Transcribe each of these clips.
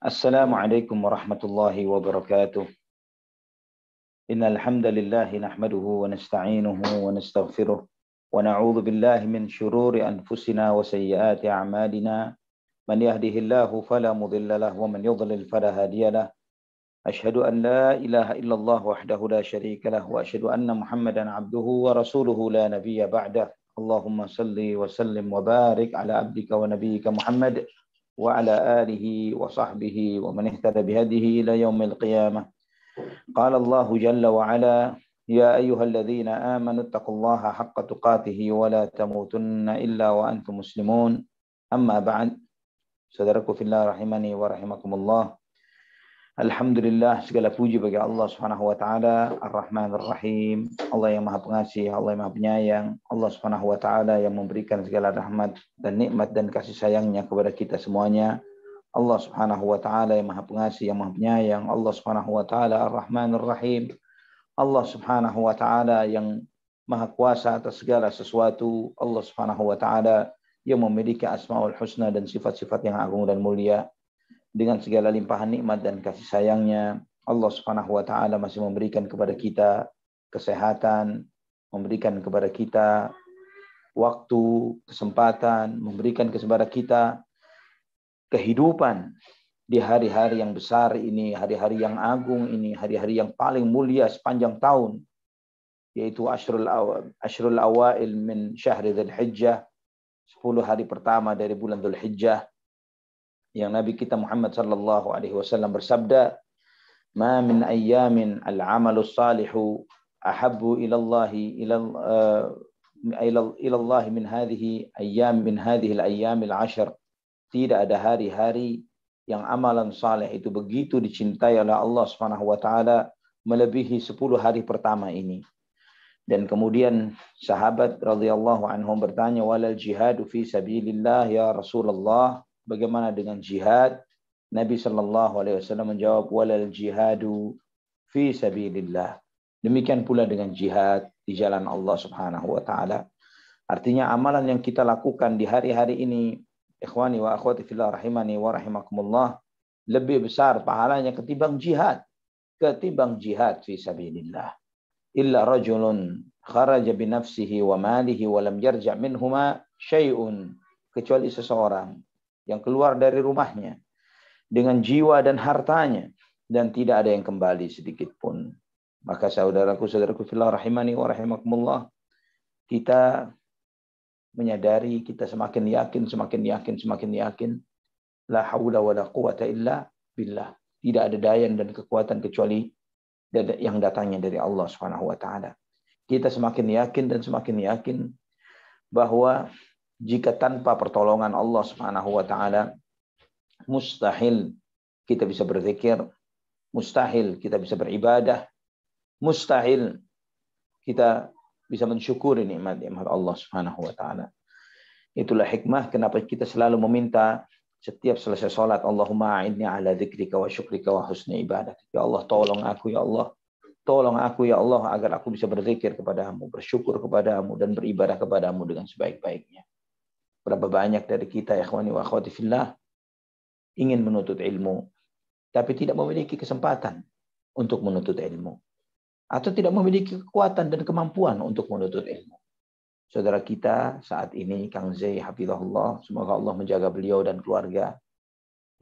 Assalamualaikum warahmatullahi wabarakatuh. Innal hamdalillah nahmaduhu wa nasta'inuhu wa nastaghfiruh wa na'udzu billahi min shururi anfusina wa sayyiati a'malina. Man yahdihillahu fala mudilla lahu wa man yudlil fala hadiya lahu. Asyhadu an la ilaha illallah wahdahu la syarika lahu wa asyhadu anna Muhammadan 'abduhu wa rasuluhu la nabiyya ba'dah. Allahumma salli wa sallim wa barik ala abdika wa nabiyyika Muhammad wa ala alihi wa sahbihi wa man ihtada bihadihi ila yaumil qiyamah. Qala Allah jalla wa ala ya ayyuhalladzina amanu taqullaha haqqa tuqatih wa la tamutunna illa wa antum muslimun. Amma ba'd. Saudaraku fillah rahimani wa rahimakumullah. Alhamdulillah, segala puji bagi Allah Subhanahu wa taala, Ar-Rahman Ar-Rahim, Allah yang Maha Pengasih, Allah yang Maha Penyayang, Allah Subhanahu wa taala yang memberikan segala rahmat dan nikmat dan kasih sayangnya kepada kita semuanya. Allah Subhanahu wa taala yang Maha Pengasih, yang Maha Penyayang, Allah Subhanahu wa taala Ar-Rahman Ar-Rahim, Allah Subhanahu wa taala yang Maha Kuasa atas segala sesuatu, Allah Subhanahu wa taala yang memiliki Asmaul Husna dan sifat-sifat yang agung dan mulia. Dengan segala limpahan nikmat dan kasih sayangnya, Allah Subhanahu wa taala masih memberikan kepada kita kesehatan, memberikan kepada kita waktu, kesempatan, memberikan kepada kita kehidupan di hari-hari yang besar ini, hari-hari yang agung ini, hari-hari yang paling mulia sepanjang tahun, yaitu Ashrul Awail min Syahri Dzul Hijjah, 10 hari pertama dari bulan Dzul Hijjah, yang Nabi kita Muhammad sallallahu alaihi wasallam bersabda, "Ma min ayyamin al-'amalus salihu ahabbu ila Allah min hadhihi al-ayyam al-'ashr." Tidak ada hari-hari yang amalan saleh itu begitu dicintai oleh Allah Subhanahu wa taala melebihi 10 hari pertama ini. Dan kemudian sahabat radhiyallahu anhum bertanya, "Walal jihadu fi sabilillah ya Rasulullah?" Bagaimana dengan jihad? Nabi sallallahu alaihi wasallam menjawab, "Walal jihadu fi sabilillah." Demikian pula dengan jihad di jalan Allah Subhanahu wa taala. Artinya amalan yang kita lakukan di hari-hari ini, ikhwani wa akhwati fillah rahimani wa rahimakumullah, lebih besar pahalanya ketimbang jihad fi sabilillah. Illa rajulun kharaja bi nafsihi wa malihi wa lam yarja' minhuma syai'un, kecuali seseorang yang keluar dari rumahnya dengan jiwa dan hartanya dan tidak ada yang kembali sedikit pun. Maka saudaraku fillah rahimani wa rahimakumullah, kita menyadari, kita semakin yakin la haula wala quwata illa billah. Tidak ada daya dan kekuatan kecuali yang datangnya dari Allah Subhanahu wa taala. Kita semakin yakin bahwa jika tanpa pertolongan Allah Subhanahu wa taala, mustahil kita bisa berzikir, mustahil kita bisa beribadah, mustahil kita bisa mensyukuri nikmat-nikmat Allah Subhanahu wa taala. Itulah hikmah kenapa kita selalu meminta setiap selesai salat, Allahumma a'inni ala dzikrika wa syukrika wa husni ibadatik. Ya Allah, tolong aku ya Allah. Tolong aku ya Allah agar aku bisa berzikir kepadamu, bersyukur kepadamu dan beribadah kepadamu dengan sebaik-baiknya. Berapa banyak dari kita, ikhwani wa akhwati fillah, ingin menuntut ilmu, tapi tidak memiliki kesempatan untuk menuntut ilmu. Atau tidak memiliki kekuatan dan kemampuan untuk menuntut ilmu. Saudara kita saat ini, Kang Zai hafizahullah, semoga Allah menjaga beliau dan keluarga,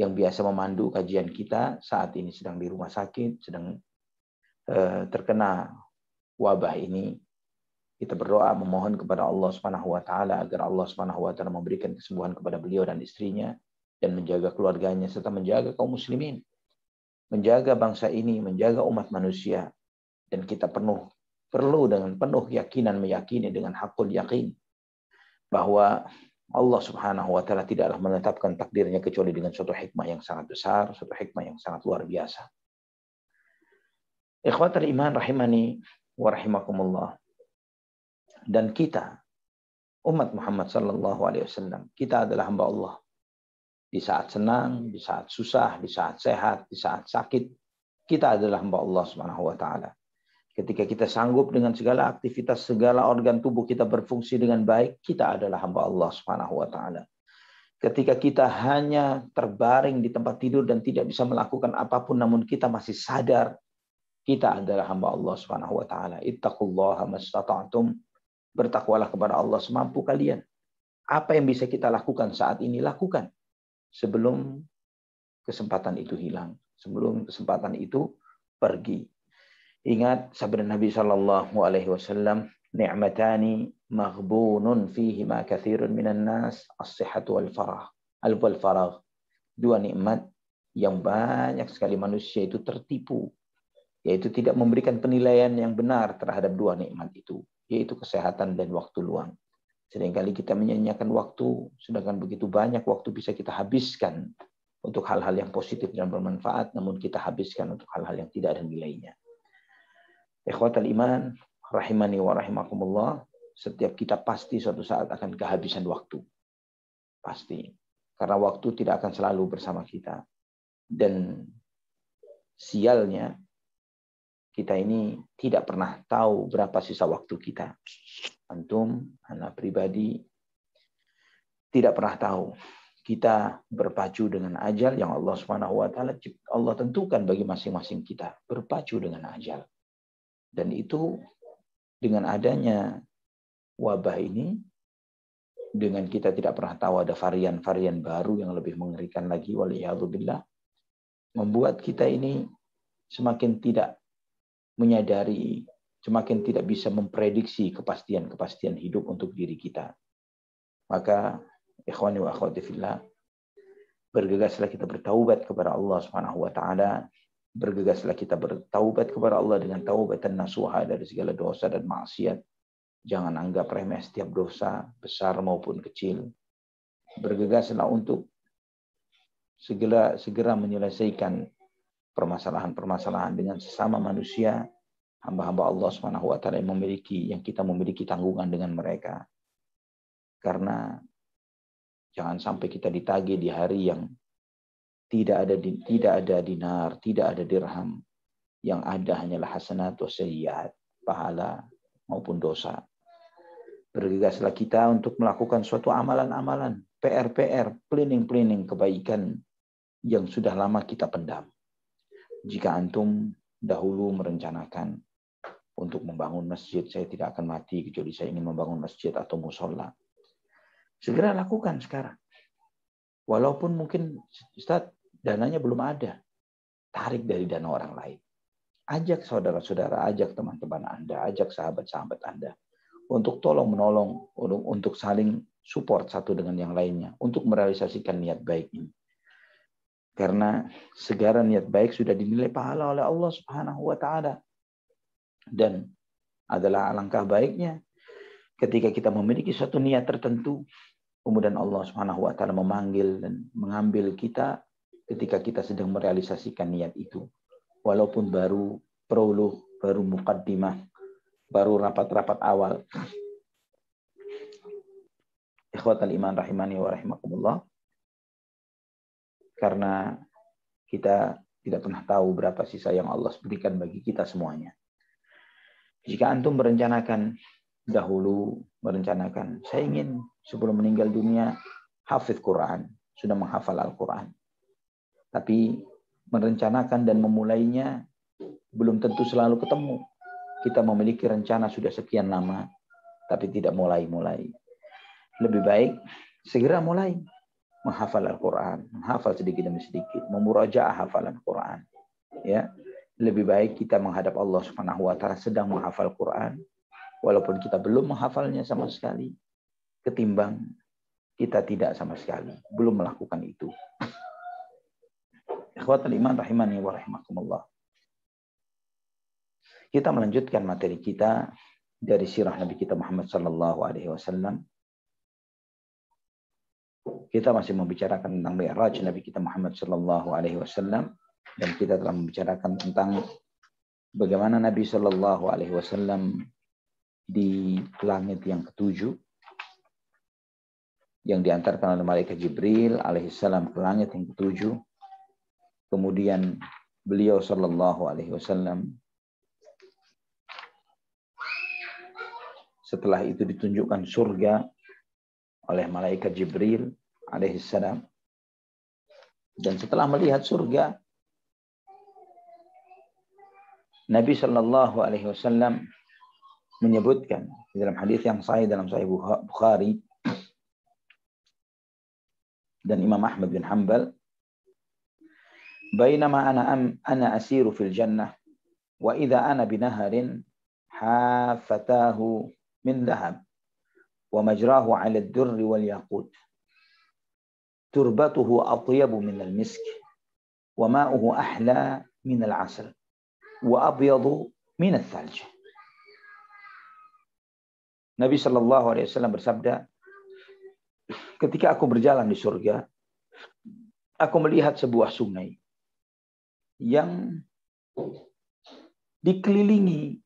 yang biasa memandu kajian kita, saat ini sedang di rumah sakit, sedang terkena wabah ini. Kita berdoa memohon kepada Allah Subhanahu wa taala agar Allah Subhanahu wa taala memberikan kesembuhan kepada beliau dan istrinya dan menjaga keluarganya serta menjaga kaum muslimin. Menjaga bangsa ini, menjaga umat manusia, dan kita perlu dengan penuh keyakinan meyakini dengan hakul yakin bahwa Allah Subhanahu wa taala tidaklah menetapkan takdirnya kecuali dengan suatu hikmah yang sangat besar, suatu hikmah yang sangat luar biasa. Ikhwatul iman rahimani wa rahimakumullah. Dan kita, umat Muhammad sallallahu alaihi wasallam, kita adalah hamba Allah. Di saat senang, di saat susah, di saat sehat, di saat sakit, kita adalah hamba Allah Subhanahu wa taala. Ketika kita sanggup dengan segala aktivitas, segala organ tubuh kita berfungsi dengan baik, kita adalah hamba Allah Subhanahu wa taala. Ketika kita hanya terbaring di tempat tidur dan tidak bisa melakukan apapun, namun kita masih sadar kita adalah hamba Allah Subhanahu wa taala. Ittaqullaha mastata'tum. Bertakwalah kepada Allah semampu kalian. Apa yang bisa kita lakukan saat ini, lakukan sebelum kesempatan itu hilang, sebelum kesempatan itu pergi. Ingat sabda Nabi sallallahu alaihi wasallam, ni'matani maghbunun fihi ma katsirun minan nas, as-sihhatu wal faragh. Dua nikmat yang banyak sekali manusia itu tertipu, yaitu tidak memberikan penilaian yang benar terhadap dua nikmat itu, yaitu kesehatan dan waktu luang. Seringkali kita menyanyiakan waktu, sedangkan begitu banyak waktu bisa kita habiskan untuk hal-hal yang positif dan bermanfaat, namun kita habiskan untuk hal-hal yang tidak ada nilainya. Ikhwatal iman, rahimani wa rahimakumullah, setiap kita pasti suatu saat akan kehabisan waktu. Pasti. Karena waktu tidak akan selalu bersama kita. Dan sialnya, kita ini tidak pernah tahu berapa sisa waktu kita. Antum, anak pribadi, tidak pernah tahu. Kita berpacu dengan ajal yang Allah Subhanahu wa taala Allah tentukan bagi masing-masing kita, berpacu dengan ajal. Dan itu dengan adanya wabah ini, dengan kita tidak pernah tahu ada varian-varian baru yang lebih mengerikan lagi, waliyadzubillah, membuat kita ini semakin tidak menyadari, semakin tidak bisa memprediksi kepastian-kepastian hidup untuk diri kita. Maka ikhwani wa akhwati fillah, bergegaslah kita bertaubat kepada Allah Subhanahu wa taala. Bergegaslah kita bertaubat kepada Allah dengan taubatan nasuha dari segala dosa dan maksiat. Jangan anggap remeh setiap dosa, besar maupun kecil. Bergegaslah untuk segera menyelesaikan permasalahan-permasalahan dengan sesama manusia, hamba-hamba Allah Subhanahu wa taala yang kita memiliki tanggungan dengan mereka. Karena jangan sampai kita ditagih di hari yang tidak ada dinar, tidak ada dirham. Yang ada hanyalah hasanat wa sayyiat, pahala maupun dosa. Bergegaslah kita untuk melakukan suatu amalan-amalan, PR-PR, planning kebaikan yang sudah lama kita pendam. Jika antum dahulu merencanakan untuk membangun masjid, saya tidak akan mati kecuali saya ingin membangun masjid atau musola. Segera lakukan sekarang. Walaupun mungkin Ustaz, dananya belum ada. Tarik dari dana orang lain. Ajak saudara-saudara, ajak teman-teman Anda, ajak sahabat-sahabat Anda. Untuk tolong-menolong, untuk saling support satu dengan yang lainnya. Untuk merealisasikan niat baik ini. Karena segala niat baik sudah dinilai pahala oleh Allah Subhanahu wa taala. Dan adalah alangkah baiknya ketika kita memiliki suatu niat tertentu, kemudian Allah Subhanahu wa taala memanggil dan mengambil kita ketika kita sedang merealisasikan niat itu. Walaupun baru prolog, baru muqaddimah, baru rapat-rapat awal. Ikhwatal iman rahimani wa rahimakumullah. Karena kita tidak pernah tahu berapa sisa yang Allah berikan bagi kita semuanya. Jika antum merencanakan, saya ingin sebelum meninggal dunia hafidz Quran, sudah menghafal Al-Quran. Tapi merencanakan dan memulainya belum tentu selalu ketemu. Kita memiliki rencana sudah sekian lama, tapi tidak mulai-mulai. Lebih baik segera mulai menghafal Al-Quran, menghafal sedikit demi sedikit, memurajaah hafalan Quran. Ya, lebih baik kita menghadap Allah Subhanahu wa taala sedang menghafal Quran, walaupun kita belum menghafalnya sama sekali, ketimbang kita tidak sama sekali belum melakukan itu. Ikhwatul iman rahimani wa rahimakumullah. Kita melanjutkan materi kita dari sirah Nabi kita Muhammad sallallahu alaihi wasallam. Kita masih membicarakan tentang Mi'raj Nabi kita Muhammad sallallahu alaihi wasallam, dan kita telah membicarakan tentang bagaimana Nabi sallallahu alaihi wasallam di langit yang ketujuh yang diantarkan oleh malaikat Jibril alaihissalam ke langit yang ketujuh. Kemudian beliau sallallahu alaihi wasallam setelah itu ditunjukkan surga oleh malaikat Jibril alaihissalam. Dan setelah melihat surga, Nabi Shallallahu Alaihi Wasallam menyebutkan dalam hadis yang sahih dalam Sahih Bukhari dan Imam Ahmad bin Hanbal, "Bainama ana asiru fil jannah wa idza ana binaharin hafatahu min dhahab wa majrahu 'ala ad-durri wal yaqut turbatuhu atyabu min al-misk wa ma'uhu ahla min al-'asal wa abyadu min al-thalj." Nabi Shallallahu Alaihi Wasallam bersabda, ketika aku berjalan di surga, aku melihat sebuah sungai yang dikelilingi,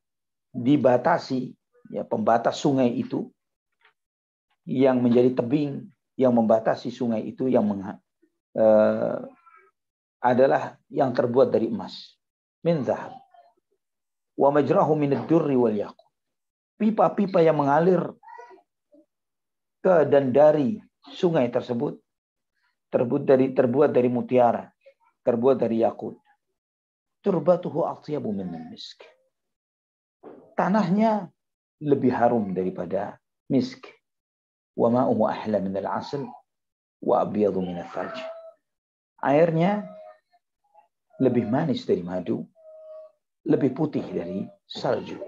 dibatasi, ya, pembatas sungai itu yang menjadi tebing yang membatasi sungai itu yang adalah yang terbuat dari emas, min zahab, wa majrahu min ad-durri wal yaqut. Pipa-pipa yang mengalir ke dan dari sungai tersebut terbuat dari mutiara, terbuat dari yakut. Turbatuhu atyabu min misk. Tanahnya lebih harum daripada misk. Wa ma'uhu ahla min al-'asal wa abyadu min al-thalj. Airnya lebih manis dari madu, lebih putih dari salju.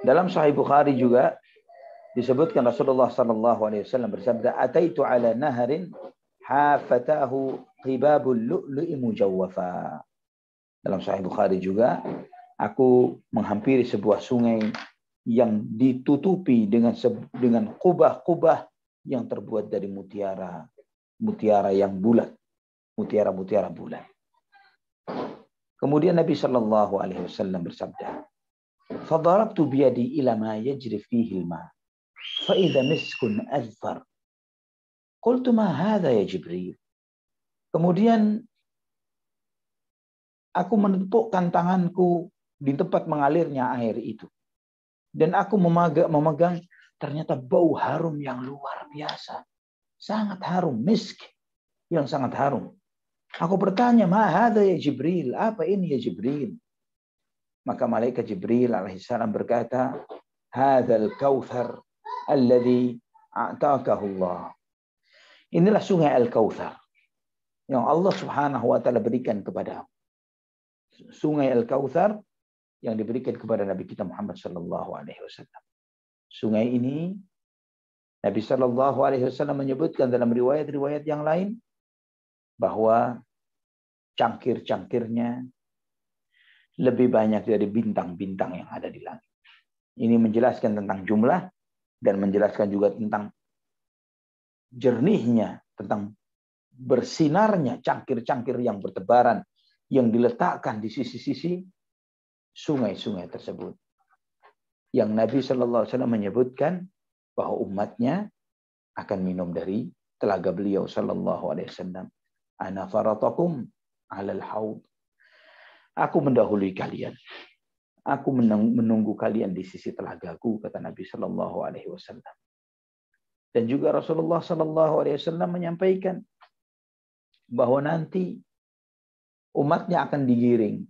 Dalam Sahih Bukhari juga disebutkan Rasulullah sallallahu alaihi wasallam bersabda, "Ataitu ala naharin hafatahu qibabul lu'lu'i mujawwafa." Dalam Sahih Bukhari juga, aku menghampiri sebuah sungai yang ditutupi dengan kubah-kubah yang terbuat dari mutiara yang bulat, mutiara bulat. Kemudian Nabi sallallahu alaihi wasallam bersabda, "Fadarabtu biyadi ila ma yajri fihi al-ma, fa idza miskun azfar." Qultu ma hadha ya Jibril. Kemudian aku menepukkan tanganku di tempat mengalirnya air itu. Dan aku memegang, ternyata bau harum yang luar biasa. Sangat harum, misk yang sangat harum. Aku bertanya, ma hadha ya Jibril? Apa ini ya Jibril? Maka malaikat Jibril alaihissalam berkata, "Hadzal kautsar alladzi a'takahu Allah." Inilah sungai Al-Kautsar yang Allah Subhanahu wa taala berikan kepadamu. Sungai Al-Kautsar yang diberikan kepada Nabi kita Muhammad sallallahu alaihi wasallam. Sungai ini Nabi sallallahu alaihi wasallam menyebutkan dalam riwayat-riwayat yang lain bahwa cangkir-cangkirnya lebih banyak dari bintang-bintang yang ada di langit. Ini menjelaskan tentang jumlah dan menjelaskan juga tentang jernihnya, tentang bersinarnya cangkir-cangkir yang bertebaran yang diletakkan di sisi-sisi sungai-sungai tersebut. Yang Nabi Shallallahu Alaihi Wasallam menyebutkan bahwa umatnya akan minum dari telaga beliau Shallallahu Alaihi Wasallam. Ana faratakum alal haud. Aku mendahului kalian. Aku menunggu kalian di sisi telagaku, kata Nabi Shallallahu Alaihi Wasallam. Dan juga Rasulullah Shallallahu Alaihi Wasallam menyampaikan bahwa nanti umatnya akan digiring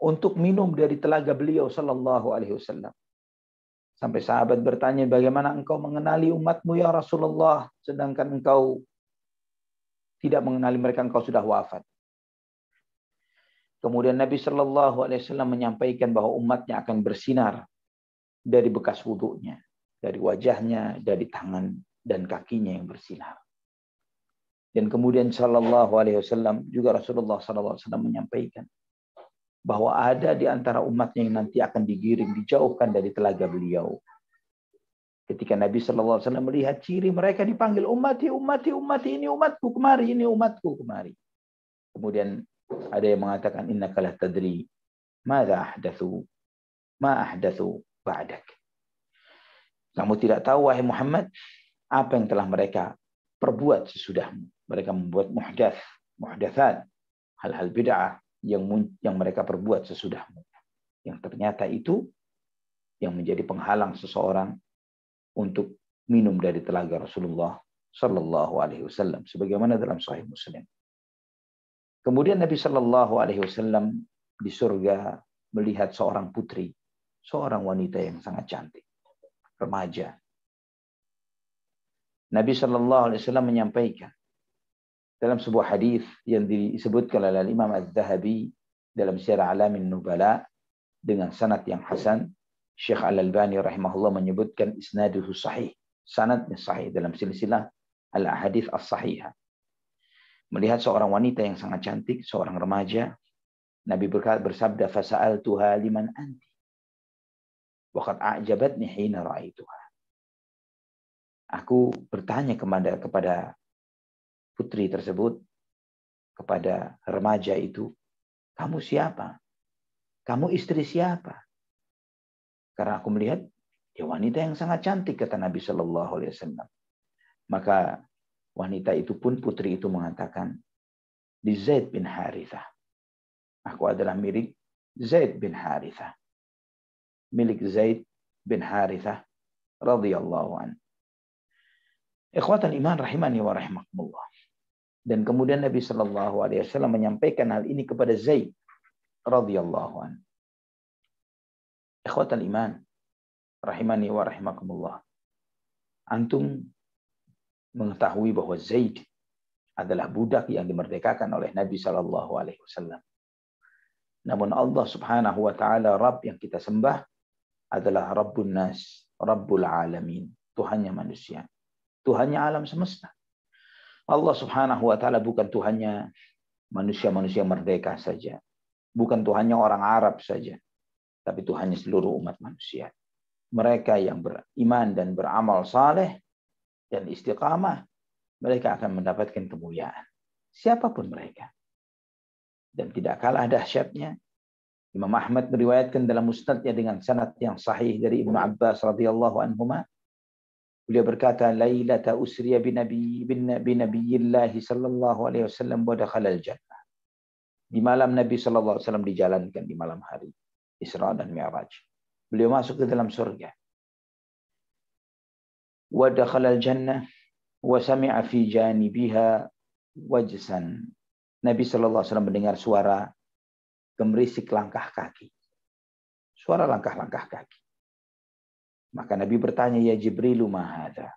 untuk minum dari telaga beliau Shallallahu Alaihi Wasallam. Sampai sahabat bertanya, bagaimana engkau mengenali umatmu ya Rasulullah, sedangkan engkau tidak mengenali mereka, engkau sudah wafat. Kemudian Nabi Shallallahu Alaihi Wasallam menyampaikan bahwa umatnya akan bersinar dari bekas wudhunya, dari wajahnya, dari tangan dan kakinya yang bersinar. Dan kemudian Shallallahu Alaihi Wasallam juga Rasulullah Shallallahu Alaihi Wasallam menyampaikan bahwa ada di antara umatnya yang nanti akan digiring, dijauhkan dari telaga beliau. Ketika Nabi Shallallahu Alaihi Wasallam melihat ciri mereka dipanggil ummati, ummati, ummati, ini umatku kemari, ini umatku kemari. Kemudian ada yang mengatakan innaka la tadri madza ahdatsu ma ahdatsu ba'dak. Kamu tidak tahu wahai Muhammad apa yang telah mereka perbuat sesudahmu. Mereka membuat muhdatsat, hal-hal bid'ah yang mereka perbuat sesudahmu. Yang ternyata itu yang menjadi penghalang seseorang untuk minum dari telaga Rasulullah Sallallahu Alaihi Wasallam, sebagaimana dalam Sahih Muslim. Kemudian Nabi Sallallahu Alaihi Wasallam di surga melihat seorang putri, seorang wanita yang sangat cantik, remaja. Nabi Sallallahu Alaihi Wasallam menyampaikan dalam sebuah hadis yang disebutkan oleh Imam Az-Zahabi dalam Syiar Alamin Nubala dengan sanad yang hasan. Syekh Al-Albani rahimahullah menyebutkan isnaduhu sahih, sanadnya sahih dalam silsilah al-ahadits as-sahihah. Melihat seorang wanita yang sangat cantik, seorang remaja, Nabi bersabda, fasa'altuha liman anti wa qad a'jabatni hina ra'aituha. Aku bertanya kepada putri tersebut, kepada remaja itu, kamu siapa? Kamu istri siapa? Karena aku melihat dia wanita yang sangat cantik, kata Nabi Shallallahu Alaihi Wasallam. Maka wanita itu pun, putri itu mengatakan, di Zaid bin Harithah. Aku adalah milik Zaid bin Harithah. Milik Zaid bin Harithah radhiyallahu anhu. Ikhwatal iman rahimani wa rahimakumullah. Dan kemudian Nabi Shallallahu Alaihi Wasallam menyampaikan hal ini kepada Zaid radhiyallahu anhu. Ikhwatal iman rahimani wa rahimakumullah. Antum mengetahui bahwa Zaid adalah budak yang dimerdekakan oleh Nabi Shallallahu Alaihi Wasallam. Namun Allah Subhanahu Wa Taala, Rabb yang kita sembah adalah Rabbun Nas, Rabbul Alamin, Tuhannya manusia, Tuhannya alam semesta. Allah Subhanahu Wa Taala bukan Tuhannya manusia-manusia merdeka saja, bukan Tuhannya orang Arab saja, tapi Tuhannya seluruh umat manusia. Mereka yang beriman dan beramal saleh dan istiqamah, mereka akan mendapatkan kemuliaan. Siapapun mereka. Dan tidak kalah dahsyatnya, Imam Ahmad meriwayatkan dalam musnadnya dengan sanad yang sahih dari Ibnu Abbas radhiyallahu anhuma. Beliau berkata, Lailata usriya binabiyillahi sallallahu alaihi wasallam wa dakhala al-jannah. Di malam Nabi sallallahu alaihi wasallam dijalankan di malam hari Isra dan Mi'raj. Beliau masuk ke dalam surga. Wa dakhala al-jannah wa sami'a fi janibiha wajsan. Nabi sallallahu alaihi wasallam mendengar suara gemerisik langkah kaki. Suara langkah-langkah kaki. Maka Nabi bertanya, ya Jibrilu ma hadza?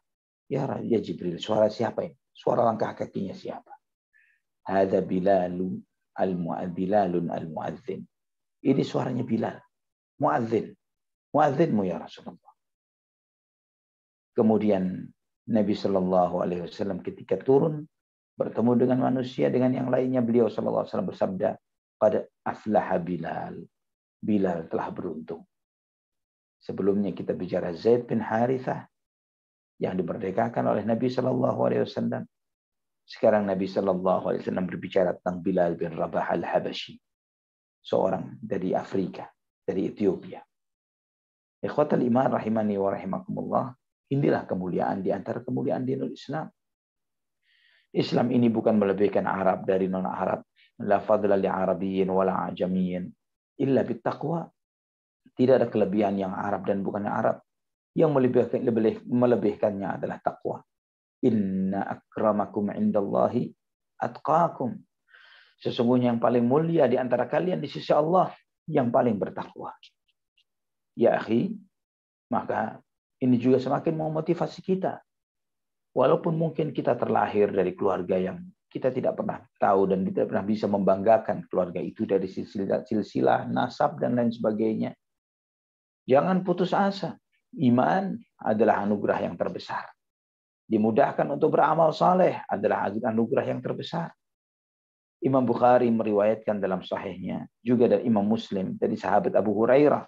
Ya Jibril, suara siapa ini? Suara langkah kakinya siapa? Hadza Bilalun al-muadzin. Ini suaranya Bilal, muadzin. Muadzinmu ya Rasulullah. Kemudian Nabi Shallallahu Alaihi Wasallam ketika turun bertemu dengan manusia, dengan yang lainnya, beliau Shallallahu Alaihi Wasallam bersabda, qad aflaha Bilal. Bilal telah beruntung. Sebelumnya kita bicara Zaid bin Harithah yang dimerdekakan oleh Nabi Shallallahu Alaihi Wasallam. Sekarang Nabi Shallallahu Alaihi Wasallam berbicara tentang Bilal bin Rabah al-Habashi, seorang dari Afrika, dari Ethiopia. Ikhwatal iman rahimani wa rahimakumullah. Inilah kemuliaan di antara kemuliaan dinul Islam. Islam ini bukan melebihkan Arab dari non-Arab. La fadla li Arabiyyin wala ajamiyyin illa bittaqwa. Tidak ada kelebihan yang Arab dan bukannya Arab. Yang melebihkannya adalah takwa. Inna akramakum indallahi atqakum. Sesungguhnya yang paling mulia di antara kalian di sisi Allah yang paling bertakwa. Ya akhi, maka ini juga semakin memotivasi kita. Walaupun mungkin kita terlahir dari keluarga yang kita tidak pernah tahu dan tidak pernah bisa membanggakan keluarga itu dari silsilah, nasab, dan lain sebagainya. Jangan putus asa. Iman adalah anugerah yang terbesar. Dimudahkan untuk beramal saleh adalah anugerah yang terbesar. Imam Bukhari meriwayatkan dalam sahihnya, juga dari Imam Muslim, dari sahabat Abu Hurairah.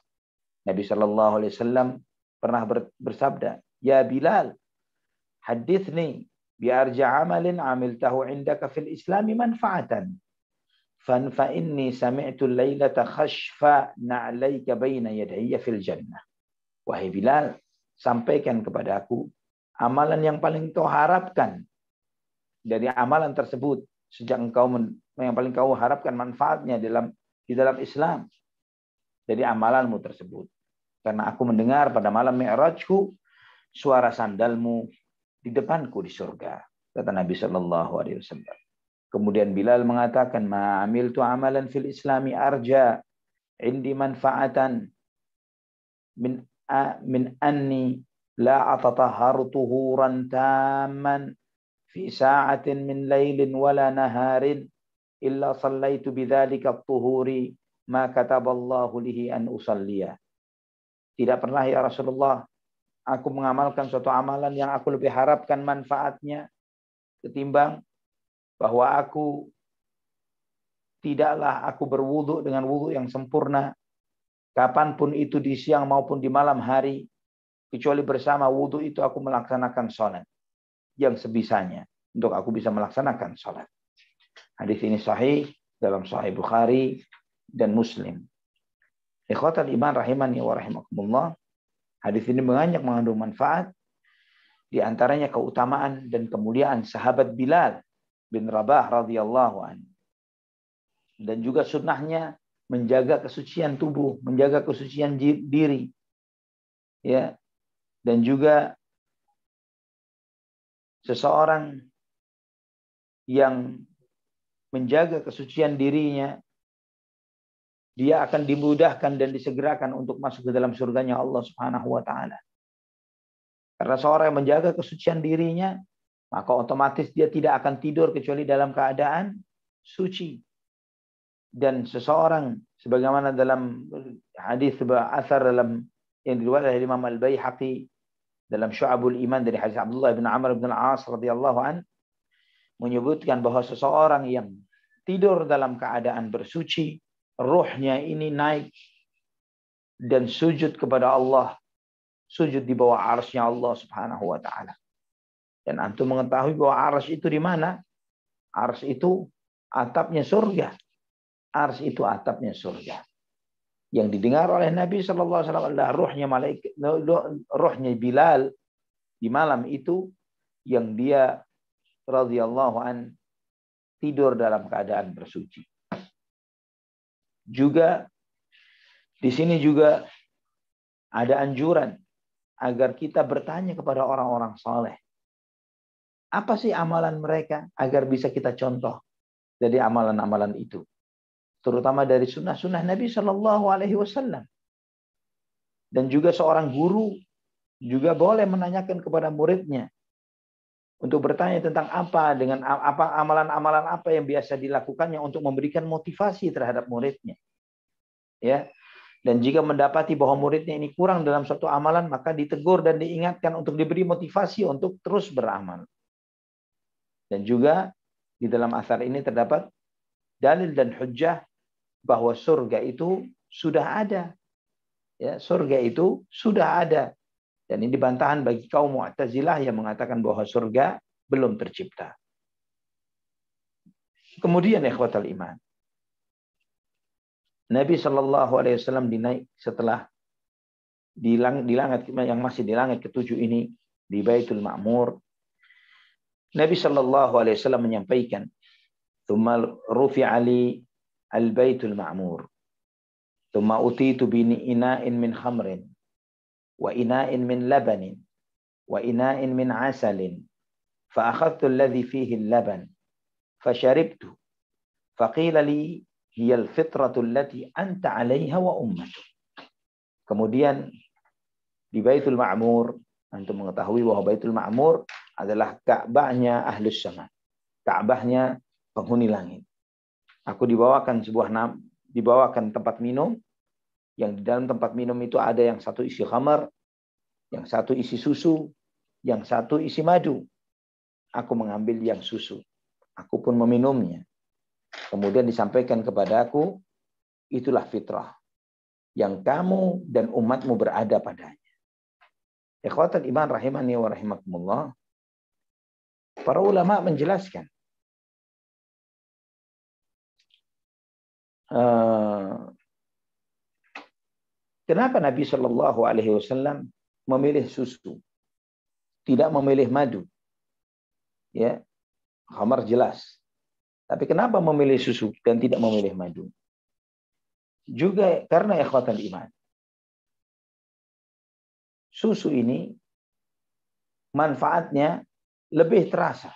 Nabi Shallallahu Alaihi Wasallam pernah bersabda, Ya Bilal, hadithni biarja amalin amiltahu indaka fil islami manfaatan. Fa inni sami'tu lailata khashfa na'laika baina yadayya fil jannah. Wahai Bilal, sampaikan kepadaku amalan yang paling kau harapkan dari amalan tersebut sejak engkau yang paling kau harapkan manfaatnya di dalam Islam dari amalanmu tersebut. Karena aku mendengar pada malam Mi'rajku suara sandalmu di depanku di surga, kata Nabi Shallallahu Alaihi Wasallam. Kemudian Bilal mengatakan, ma amiltu amalan fil islami arja indi manfaatan min anni la atatahharu tuhuran tamman fi sa'atin min lailin wala naharin illa sallaitu bidzalika at-tuhuri ma kataballahu lihi an usalliya. Tidak pernah ya Rasulullah aku mengamalkan suatu amalan yang aku lebih harapkan manfaatnya ketimbang bahwa tidaklah aku berwudu dengan wudu yang sempurna kapanpun itu di siang maupun di malam hari, kecuali bersama wudu itu aku melaksanakan sholat yang sebisanya untuk aku bisa melaksanakan sholat. Hadis ini sahih dalam Sahih Bukhari dan Muslim. Ikhwatal iman rahimani wa rahimakumullah. Hadis ini mengandung manfaat, di antaranya keutamaan dan kemuliaan sahabat Bilal bin Rabah radhiyallahu anhu. Dan juga sunnahnya menjaga kesucian tubuh, menjaga kesucian diri. Ya. Dan juga seseorang yang menjaga kesucian dirinya, dia akan dimudahkan dan disegerakan untuk masuk ke dalam surganya Allah Subhanahu wa taala. Karena seorang yang menjaga kesucian dirinya, maka otomatis dia tidak akan tidur kecuali dalam keadaan suci. Dan seseorang sebagaimana dalam hadis asar dalam yang diriwayatkan oleh Imam Al-Baihaqi dalam Syu'abul Iman dari hadis Abdullah bin Amr bin Al-As radhiyallahu an menyebutkan bahwa seseorang yang tidur dalam keadaan bersuci, ruhnya ini naik dan sujud kepada Allah, sujud di bawah arsy Allah Subhanahu wa taala. Dan antum mengetahui bahwa arsy itu di mana? Arsy itu atapnya surga. Arsy itu atapnya surga. Yang didengar oleh Nabi sallallahu alaihi wasallam adalah ruhnya Bilal di malam itu yang dia radhiyallahu an tidur dalam keadaan bersuci. Juga di sini juga ada anjuran agar kita bertanya kepada orang-orang saleh. Apa sih amalan mereka agar bisa kita contoh dari amalan-amalan itu. Terutama dari sunnah-sunnah Nabi Shallallahu Alaihi Wasallam. Dan juga seorang guru juga boleh menanyakan kepada muridnya untuk bertanya tentang apa amalan-amalan apa yang biasa dilakukannya untuk memberikan motivasi terhadap muridnya. Ya. Dan jika mendapati bahwa muridnya ini kurang dalam suatu amalan, maka ditegur dan diingatkan untuk diberi motivasi untuk terus beramal. Dan juga di dalam asar ini terdapat dalil dan hujjah bahwa surga itu sudah ada. Ya, surga itu sudah ada. Dan ini bantahan bagi kaum Mu'tazilah yang mengatakan bahwa surga belum tercipta. Kemudian ikhwatal iman. Nabi Shallallahu Alaihi Wasallam dinaik setelah di langit yang masih di langit ketujuh ini di Baitul Ma'mur. Nabi Shallallahu Alaihi Wasallam menyampaikan, "Tsumma rufi'a li al-Baitul Ma'mur, tsumma utitu bi ina'in min khamrin, wa ina'in min labanin, wa ina'in min asalin, fa akhadtu alladhi fihi al-laban, fa sharibtu, fa qila li hiya al-fitratu allati anta 'alayha wa ummatu." Kemudian di Baitul Ma'mur, antum mengetahui bahwa Baitul Ma'mur adalah Ka'bahnya Ahlus Sama, Ka'bahnya penghuni langit. Aku dibawakan tempat minum, yang di dalam tempat minum itu ada yang satu isi khamar, yang satu isi susu, yang satu isi madu. Aku mengambil yang susu. Aku pun meminumnya. Kemudian disampaikan kepadaku, itulah fitrah yang kamu dan umatmu berada padanya. Ikhwatal iman rahimani wa rahimakumullah. Para ulama menjelaskan kenapa Nabi Shallallahu Alaihi Wasallam memilih susu, tidak memilih madu. Ya, khamar jelas. Tapi kenapa memilih susu dan tidak memilih madu? Juga karena ikhwatal iman. Susu ini manfaatnya lebih terasa.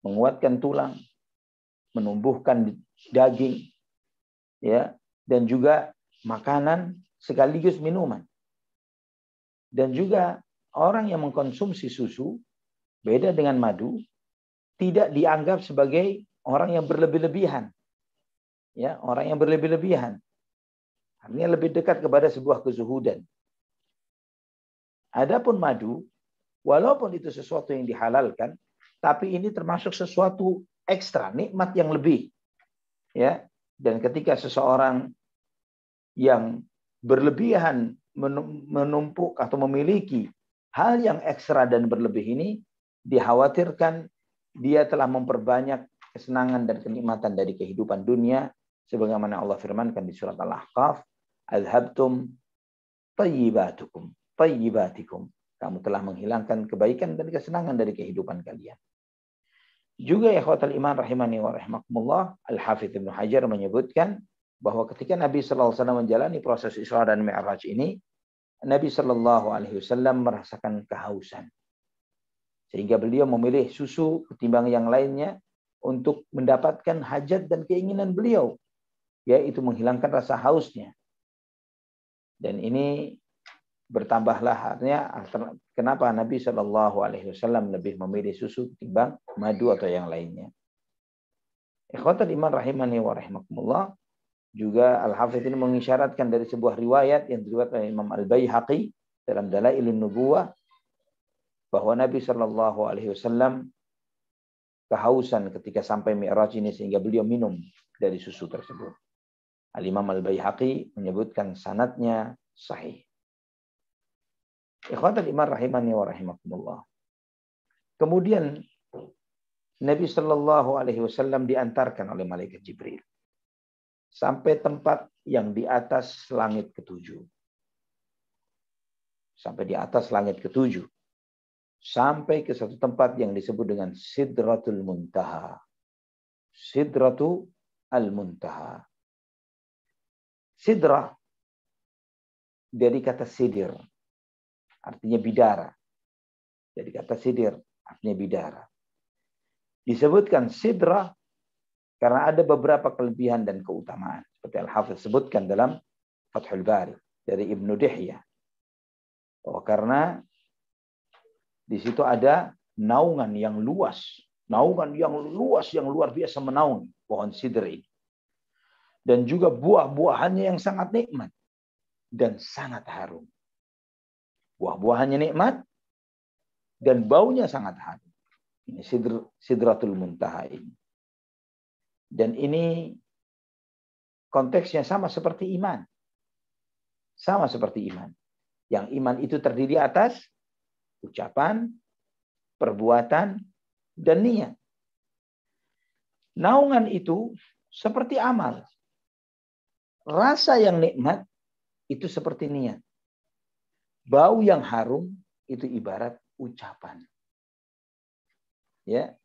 Menguatkan tulang, menumbuhkan daging, ya, dan juga makanan sekaligus minuman. Dan juga orang yang mengkonsumsi susu, beda dengan madu, tidak dianggap sebagai orang yang berlebih-lebihan. Ya, orang yang berlebih-lebihan. Artinya lebih dekat kepada sebuah kezuhudan. Adapun madu, walaupun itu sesuatu yang dihalalkan, tapi ini termasuk sesuatu ekstra, nikmat yang lebih. Ya, dan ketika seseorang yang berlebihan menumpuk atau memiliki hal yang ekstra dan berlebih ini, dikhawatirkan dia telah memperbanyak kesenangan dan kenikmatan dari kehidupan dunia, sebagaimana Allah firmankan di surat Al-Ahqaf, "Adhabtum tayyibatukum, tayyibatikum." Kamu telah menghilangkan kebaikan dan kesenangan dari kehidupan kalian. Juga ya ikhwatal iman rahimani wa rahimakumullah, Al-Hafidz Ibnu Hajar menyebutkan bahwa ketika Nabi sallallahu alaihi wasallam menjalani proses Isra dan Mi'raj ini, Nabi sallallahu alaihi wasallam merasakan kehausan. Sehingga beliau memilih susu ketimbang yang lainnya untuk mendapatkan hajat dan keinginan beliau, yaitu menghilangkan rasa hausnya. Dan ini bertambahlah artinya kenapa Nabi Shallallahu Alaihi Wasallam lebih memilih susu ketimbang madu atau yang lainnya. Ikhwatul iman rahimani wa rahimakumullah. Juga Al-Hafidz ini mengisyaratkan dari sebuah riwayat yang diriwayatkan oleh Imam Al-Baihaqi dalam Dalailun Nubuwah bahwa Nabi Shallallahu Alaihi Wasallam kehausan ketika sampai Mi'raj ini sehingga beliau minum dari susu tersebut. Al-Imam Al-Baihaqi menyebutkan sanadnya sahih. Ikhwatul iman rahimani wa rahimakumullah. Kemudian Nabi Shallallahu Alaihi Wasallam diantarkan oleh malaikat Jibril sampai tempat yang di atas langit ketujuh. Sampai di atas langit ketujuh. Sampai ke satu tempat yang disebut dengan Sidratul Muntaha. Sidratul Muntaha. Sidrah dari kata sidir, artinya bidara. Dari kata sidir, artinya bidara. Disebutkan sidrah karena ada beberapa kelebihan dan keutamaan. Seperti Al-Hafidz sebutkan dalam Fathul Bari dari Ibnu Dihyah. Oh, karena di situ ada naungan yang luas. Naungan yang luas, yang luar biasa menaungi pohon sidr ini. Dan juga buah-buahannya yang sangat nikmat. Dan sangat harum. Buah-buahannya nikmat. Dan baunya sangat harum. Ini Sidratul Muntaha ini. Dan ini konteksnya sama seperti iman. Sama seperti iman. Yang iman itu terdiri atas ucapan, perbuatan, dan niat. Naungan itu seperti amal. Rasa yang nikmat itu seperti niat. Bau yang harum itu ibarat ucapan. Ya.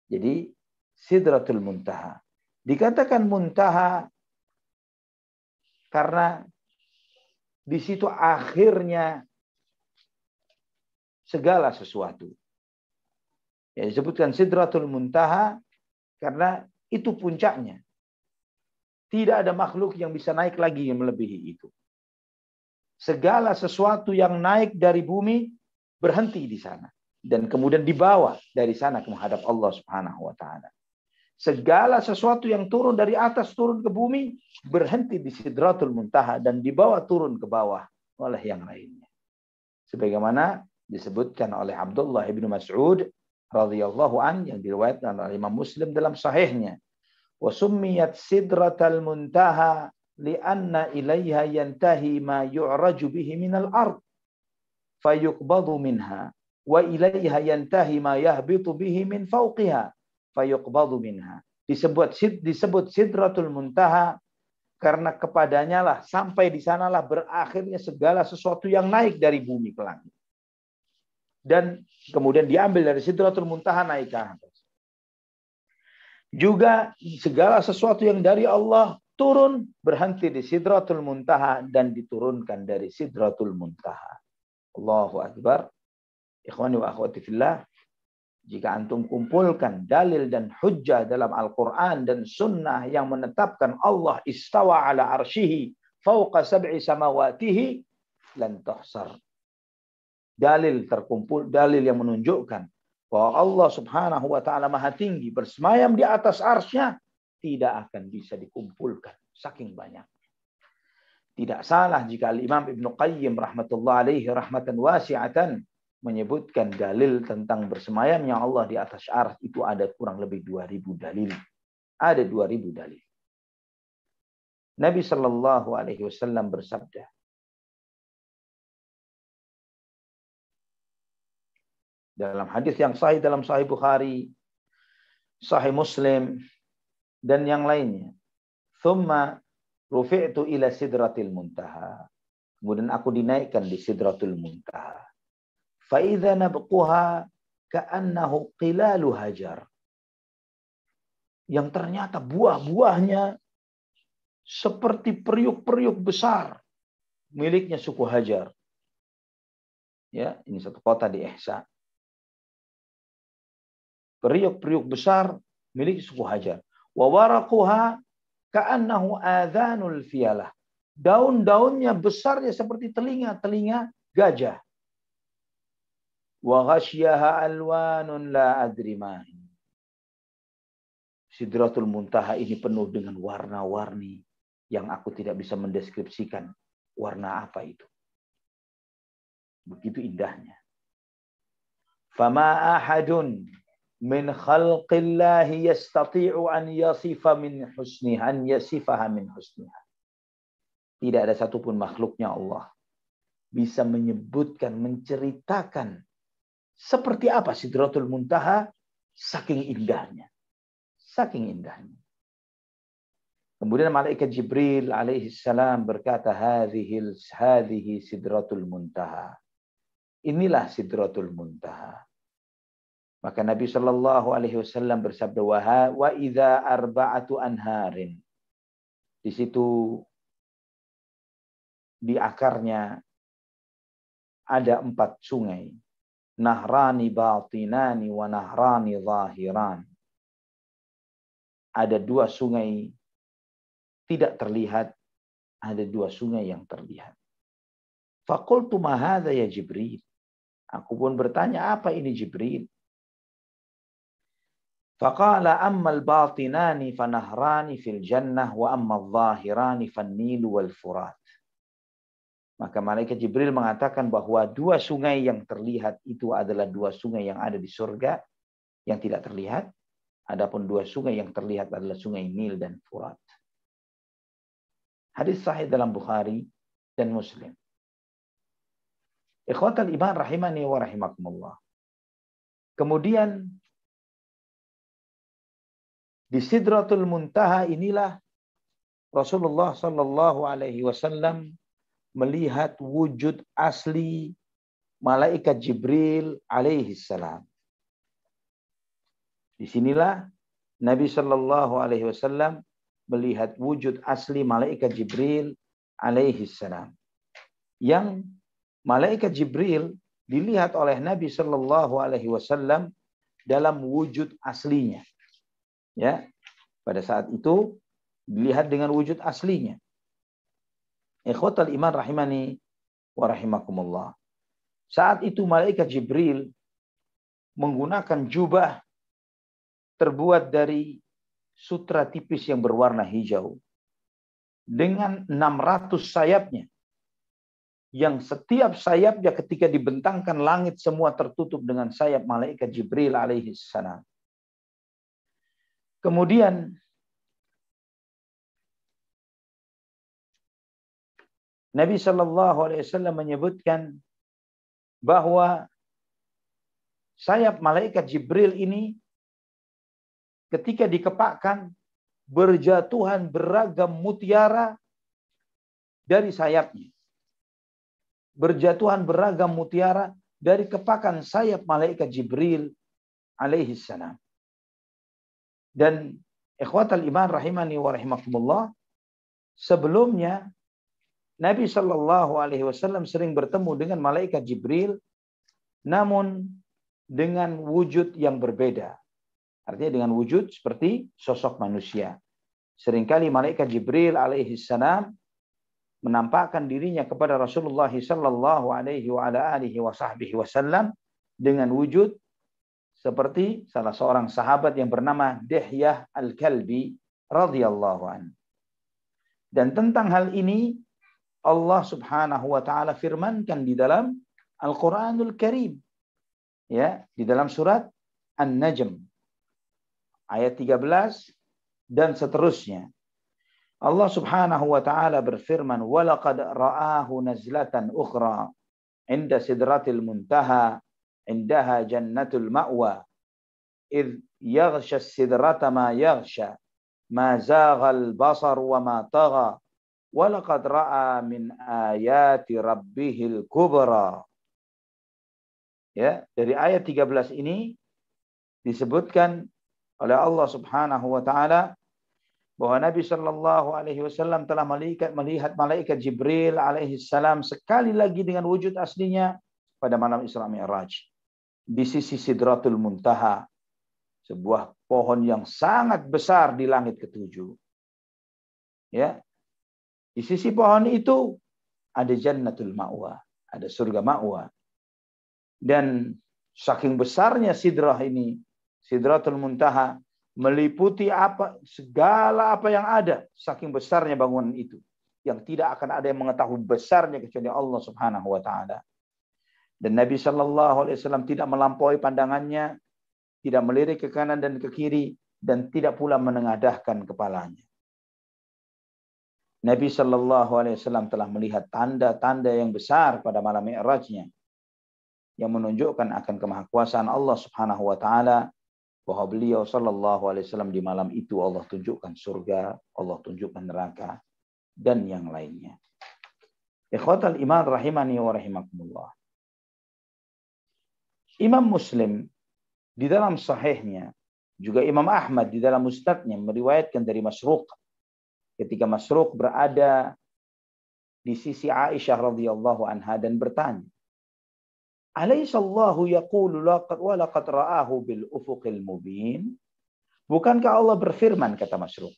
Jadi Sidratul Muntaha. Dikatakan muntaha karena di situ akhirnya segala sesuatu. Ya, disebutkan Sidratul Muntaha karena itu puncaknya. Tidak ada makhluk yang bisa naik lagi yang melebihi itu. Segala sesuatu yang naik dari bumi berhenti di sana. Dan kemudian dibawa dari sana ke menghadap Allah Subhanahu wa ta'ala. Segala sesuatu yang turun dari atas turun ke bumi berhenti di Sidratul Muntaha dan dibawa turun ke bawah oleh yang lainnya. Sebagaimana disebutkan oleh Abdullah bin Mas'ud radhiyallahu an yang diriwayatkan oleh Imam Muslim dalam sahihnya. Wa summiyat Sidratul Muntaha li'anna ilaiha yantahi ma yu'raju bihi minal ard fayuqbadu minha wa ilaiha yantahi ma yahbitu bihi min fawqiha fayuqbadu minha. Disebut Sidratul Muntaha karena kepadanya lah sampai di sanalah berakhirnya segala sesuatu yang naik dari bumi ke langit. Dan kemudian diambil dari Sidratul Muntaha naik ke atas. Juga segala sesuatu yang dari Allah turun berhenti di Sidratul Muntaha dan diturunkan dari Sidratul Muntaha. Allahu Akbar. Ikhwani wa akhwati fillah, jika antum kumpulkan dalil dan hujjah dalam Al-Quran dan Sunnah yang menetapkan Allah istawa ala arsyihi fauqa sab'i samawatihi, lan tuhsar. Dalil terkumpul, dalil yang menunjukkan bahwa Allah subhanahu wa ta'ala maha tinggi, bersemayam di atas arsy-Nya, tidak akan bisa dikumpulkan. Saking banyak. Tidak salah jika Imam Ibnu Qayyim rahmatullah alaihi rahmatan wasi'atan menyebutkan dalil tentang bersemayamnya Allah di atas arsy itu ada kurang lebih 2000 dalil. Ada 2000 dalil. Nabi sallallahu alaihi wasallam bersabda, dalam hadis yang sahih dalam Sahih Bukhari, Sahih Muslim dan yang lainnya, "Tsumma rufi'tu ila sidratil muntaha." Kemudian aku dinaikkan di sidratul muntaha. Fa idza nabquha ka'annahu qilalu hajar. Yang ternyata buah-buahnya seperti periuk-periuk besar miliknya suku Hajar. Ya, ini satu kota di Ihsa. Periuk-periuk besar milik suku Hajar. Wa waraquha ka'annahu adhanul fiyalah. Daun-daunnya besarnya seperti telinga-telinga gajah. Wa ghasyaha alwanun la adri ma. Sidratul Muntaha ini penuh dengan warna-warni yang aku tidak bisa mendeskripsikan warna apa itu. Begitu indahnya. Fama ahadun min khalqillahi yastati'u an yasifa min husniha, an yasifaha min husniha. Tidak ada satupun makhluknya Allah bisa menyebutkan, menceritakan seperti apa Sidratul Muntaha, saking indahnya. Saking indahnya. Kemudian malaikat Jibril alaihi salam berkata, hadhihi Sidratul Muntaha. Inilah Sidratul Muntaha. Maka Nabi sallallahu alaihi wasallam bersabda, wa idza arba'atu anharin. Di situ di akarnya ada 4 sungai. Nahrani batinani wa nahrani zahiran. Ada 2 sungai tidak terlihat, ada 2 sungai yang terlihat. Faqultu ma hadza ya Jibril. Aku pun bertanya, apa ini Jibril? Faqala ammal batinani fanahrani fil jannah wa ammal zahirani fan-Nil wal Furat. Maka malaikat Jibril mengatakan bahwa 2 sungai yang terlihat itu adalah 2 sungai yang ada di surga yang tidak terlihat. Adapun 2 sungai yang terlihat adalah sungai Nil dan Furat. Hadis sahih dalam Bukhari dan Muslim. Ikhwatal iman rahimani wa rahimakumullah. Kemudian di Sidratul Muntaha inilah Rasulullah sallallahu alaihi wasallam melihat wujud asli malaikat Jibril alaihi salam. Disinilah Nabi sallallahu alaihi wasallam melihat wujud asli malaikat Jibril alaihi salam. Yang malaikat Jibril dilihat oleh Nabi sallallahu alaihi wasallam dalam wujud aslinya. Ya, pada saat itu dilihat dengan wujud aslinya. Ikhwatal iman rahimani wa rahimakumullah. Saat itu malaikat Jibril menggunakan jubah terbuat dari sutra tipis yang berwarna hijau dengan 600 sayapnya, yang setiap sayapnya ketika dibentangkan langit semua tertutup dengan sayap malaikat Jibril alaihi salam. Kemudian Nabi sallallahu alaihi wasallam menyebutkan bahwa sayap malaikat Jibril ini ketika dikepakkan berjatuhan beragam mutiara dari sayapnya. Berjatuhan beragam mutiara dari kepakan sayap malaikat Jibril alaihi salam. Dan ikhwatal iman rahimani wa rahimakumullah, sebelumnya Nabi sallallahu alaihi wasallam sering bertemu dengan malaikat Jibril namun dengan wujud yang berbeda. Artinya dengan wujud seperti sosok manusia. Seringkali malaikat Jibril alaihi salam menampakkan dirinya kepada Rasulullah sallallahu alaihi wasallam dengan wujud seperti salah seorang sahabat yang bernama Dihyah Al-Kalbi radhiyallahu anhu. Dan tentang hal ini Allah Subhanahu wa taala firmankan di dalam Al-Qur'anul Karim. Ya, di dalam surat An-Najm ayat 13 dan seterusnya. Allah Subhanahu wa taala berfirman, "Wa laqad ra'ahu nazlatan ukhra 'inda sidratil muntaha, 'indaha jannatul ma'wa, idh yaghsha as-sidrata ma yaghsha, ma zagha al-basar wa ma tagha, wa laqad ra'a min ayati rabbihil kubra." Ya, dari ayat 13 ini disebutkan oleh Allah Subhanahu wa taala bahwa Nabi sallallahu alaihi wasallam telah melihat malaikat Jibril alaihi salam sekali lagi dengan wujud aslinya pada malam Isra Mi'raj di sisi Sidratul Muntaha, sebuah pohon yang sangat besar di langit ketujuh. Ya. Di sisi pohon itu ada Jannatul Ma'wa, ada surga Ma'wa. Dan saking besarnya sidrah ini, Sidratul Muntaha, meliputi segala apa yang ada, saking besarnya bangunan itu, yang tidak akan ada yang mengetahui besarnya kecuali Allah Subhanahu wa taala. Dan Nabi sallallahu alaihi wasallam tidak melampaui pandangannya, tidak melirik ke kanan dan ke kiri, dan tidak pula menengadahkan kepalanya. Nabi sallallahu alaihi wasallam telah melihat tanda-tanda yang besar pada malam Mi'rajnya yang menunjukkan akan kemahakuasaan Allah Subhanahu wa taala, bahwa beliau sallallahu alaihi wasallam di malam itu Allah tunjukkan surga, Allah tunjukkan neraka, dan yang lainnya. Ikhwatal iman rahimani wa rahimakumullah. Imam Muslim di dalam sahihnya, juga Imam Ahmad di dalam musnadnya meriwayatkan dari Masruq, ketika Masruq berada di sisi Aisyah radhiyallahu anha dan bertanya, "Alaisallahu yaqulu wa laqad ra'ahu bil ufuqil mubin?" Bukankah Allah berfirman, kata Masruq,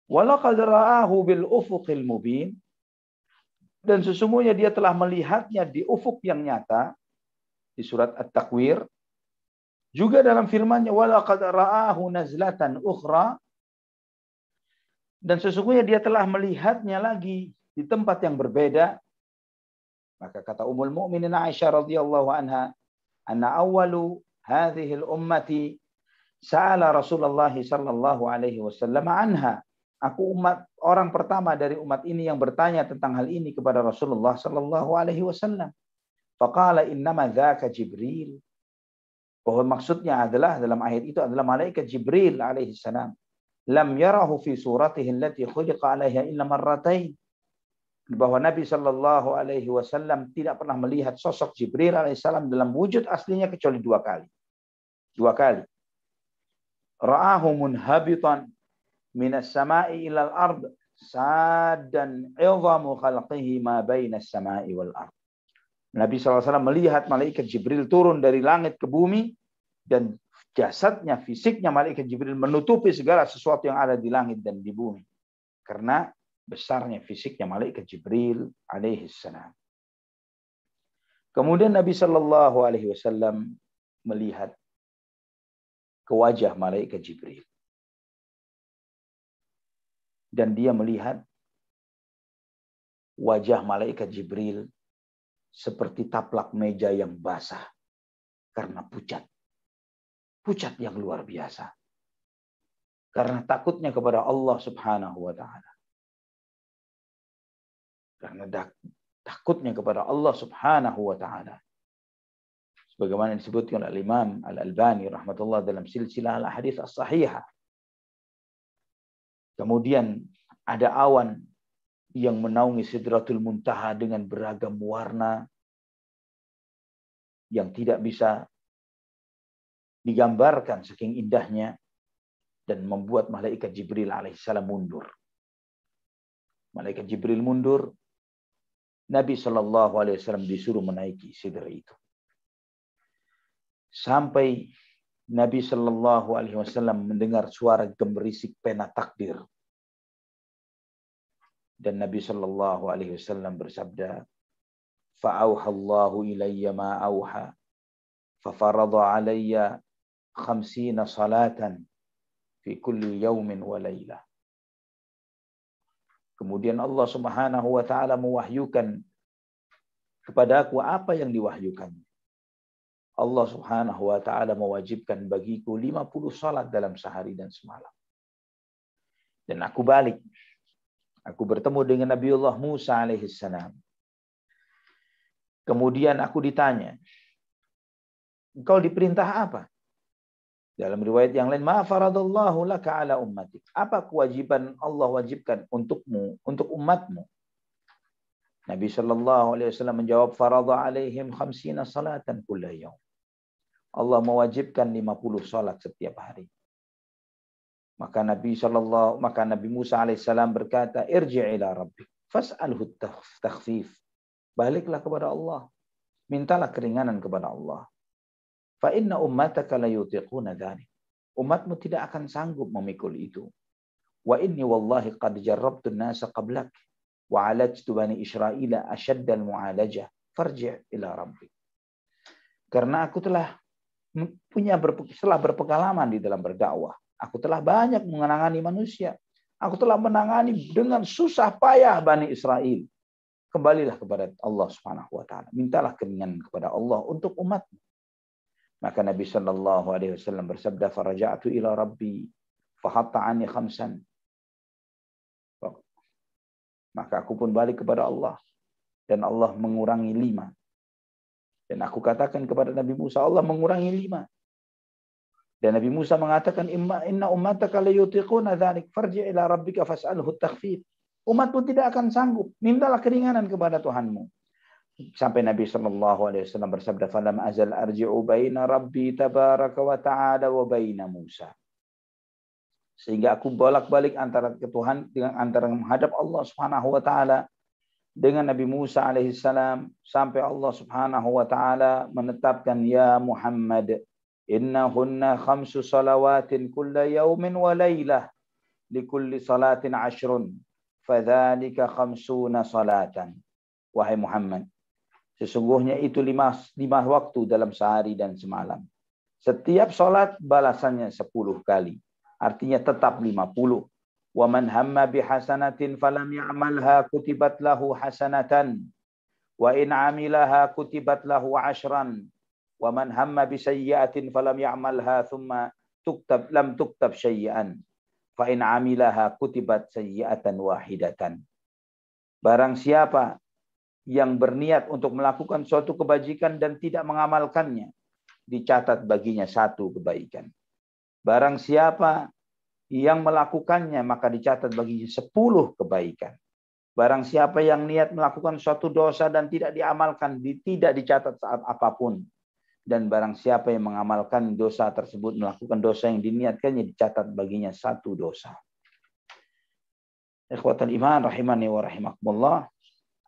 "Wa laqad ra'ahu bil ufuqil mubin?" Dan sesungguhnya dia telah melihatnya di ufuk yang nyata, di surat At-Takwir. Juga dalam firman-Nya, "Wa laqad ra'ahu nazlatan ukhra." Dan sesungguhnya dia telah melihatnya lagi di tempat yang berbeda. Maka kata Ummul Mukminin Aisyah radhiyallahu anha, "Anna awwalu hadhihi al-ummati sa'ala Rasulullah sallallahu alaihi wasallam anha." Aku orang pertama dari umat ini yang bertanya tentang hal ini kepada Rasulullah sallallahu alaihi wasallam. Faqala innama dzaka Jibril. Bahwa maksudnya adalah dalam ayat itu adalah malaikat Jibril alaihi salam. Lam yarahu fi suratihi allati khuliqa 'alaiha illa marratain. Bahwa Nabi sallallahu alaihi wasallam tidak pernah melihat sosok Jibril alaihissalam dalam wujud aslinya kecuali dua kali. Dua kali. Ra'ahu munhabitan minas sama'i ilal ard saddan 'idhamu khalqihi ma bainas sama'i wal ard. Nabi SAW melihat malaikat Jibril turun dari langit ke bumi, dan jasadnya, fisiknya malaikat Jibril menutupi segala sesuatu yang ada di langit dan di bumi. Karena besarnya fisiknya malaikat Jibril alaihi salam. Kemudian Nabi sallallahu alaihi wasallam melihat ke wajah malaikat Jibril. Dan dia melihat wajah malaikat Jibril seperti taplak meja yang basah karena pucat. Pucat yang luar biasa. Karena takutnya kepada Allah Subhanahu wa taala. Karena takutnya kepada Allah Subhanahu wa taala. Sebagaimana disebutkan oleh Imam Al-Albani rahmatullah dalam silsilah al-hadits as-sahihah. Kemudian ada awan yang menaungi Sidratul Muntaha dengan beragam warna yang tidak bisa digambarkan saking indahnya, dan membuat malaikat Jibril alaihissalam mundur. Malaikat Jibril mundur. Nabi SAW disuruh menaiki sidra itu. sampai Nabi Shallallahu Alaihi Wasallam mendengar suara gemerisik pena takbir. Dan Nabi Shallallahu Alaihi Wasallam bersabda, "Fa'auhallahu ilayya ma auha, fafarada alayya 50 salatan fi kulli yaumin wa laylah." Kemudian Allah Subhanahu wa taala mewahyukan kepadaku apa yang diwahyukan. Allah Subhanahu wa taala mewajibkan bagiku 50 salat dalam sehari dan semalam. Dan aku balik. Aku bertemu dengan Nabiullah Musa alaihissalam. Kemudian aku ditanya, engkau diperintah apa? Dalam riwayat yang lain, ma faradallahu laka ala ummatik. Apa kewajiban Allah wajibkan untukmu, untuk umatmu? Nabi Shallallahu Alaihi Wasallam menjawab, farada alaihim 50 salatan kulla yaum. Allah mewajibkan 50 salat setiap hari. Maka Nabi Musa alaihissalam berkata, irji' ila rabbik fas'alhu takhfif. Baliklah kepada Allah, mintalah keringanan kepada Allah. Fa inna ummataka la yutiquna dzalik. Umatmu tidak akan sanggup memikul itu. Wa inni wallahi qad jarrabtu an-nasa qablak wa 'alajtu bani Israila ashaddal mu'alajah. Farji' ila rabbik. Karena aku telah berpengalaman di dalam berdakwah. Aku telah banyak menangani manusia. Aku telah menangani dengan susah payah Bani Israel. Kembalilah kepada Allah Subhanahu wa taala. Mintalah keringanan kepada Allah untuk umatmu. Maka Nabi Shallallahu Alaihi Wasallam bersabda, faraja'tu ila Rabbi fahatta anni khamsan. Maka aku pun balik kepada Allah dan Allah mengurangi 5. Dan aku katakan kepada Nabi Musa, Allah mengurangi 5. Dan Nabi Musa mengatakan, inna ummataka la yutiquna dzalik farji' ila rabbika fas'alhu takhfif. Umatmu tidak akan sanggup, mintalah keringanan kepada Tuhanmu. Sampai Nabi Shallallahu Alaihi Wasallam bersabda, falam azal arji'u baina rabbi tabaraka wa ta'ala wa baina Musa. Sehingga aku bolak-balik antara menghadap Allah Subhanahu wa taala dengan Nabi Musa alaihissalam, sampai Allah Subhanahu wa taala menetapkan, ya Muhammad, innahunna 5 salawatin kulla yaumin wa lailah likulli salatin 10 fadzalika 50 salatan. Wahai Muhammad, sesungguhnya itu 5 waktu dalam sehari dan semalam. Setiap salat balasannya 10 kali. Artinya tetap 50. Wa man hamma bihasanatin falam ya'malha kutibat lahu hasanatan wa in 'amilaha kutibat lahu 'ashran wa man hamma bisayyi'atin falam ya'malha thumma lam tuktab syai'an fa in 'amilaha kutibat sayyi'atan wahidatan. Barang siapa yang berniat untuk melakukan suatu kebajikan dan tidak mengamalkannya, dicatat baginya 1 kebaikan. Barang siapa yang melakukannya, maka dicatat baginya 10 kebaikan. Barang siapa yang niat melakukan suatu dosa dan tidak diamalkan, tidak dicatat saat apapun. Dan barang siapa yang mengamalkan dosa tersebut, melakukan dosa yang diniatkannya, dicatat baginya 1 dosa. Ikhwatal iman rahimani wa rahimakumullah.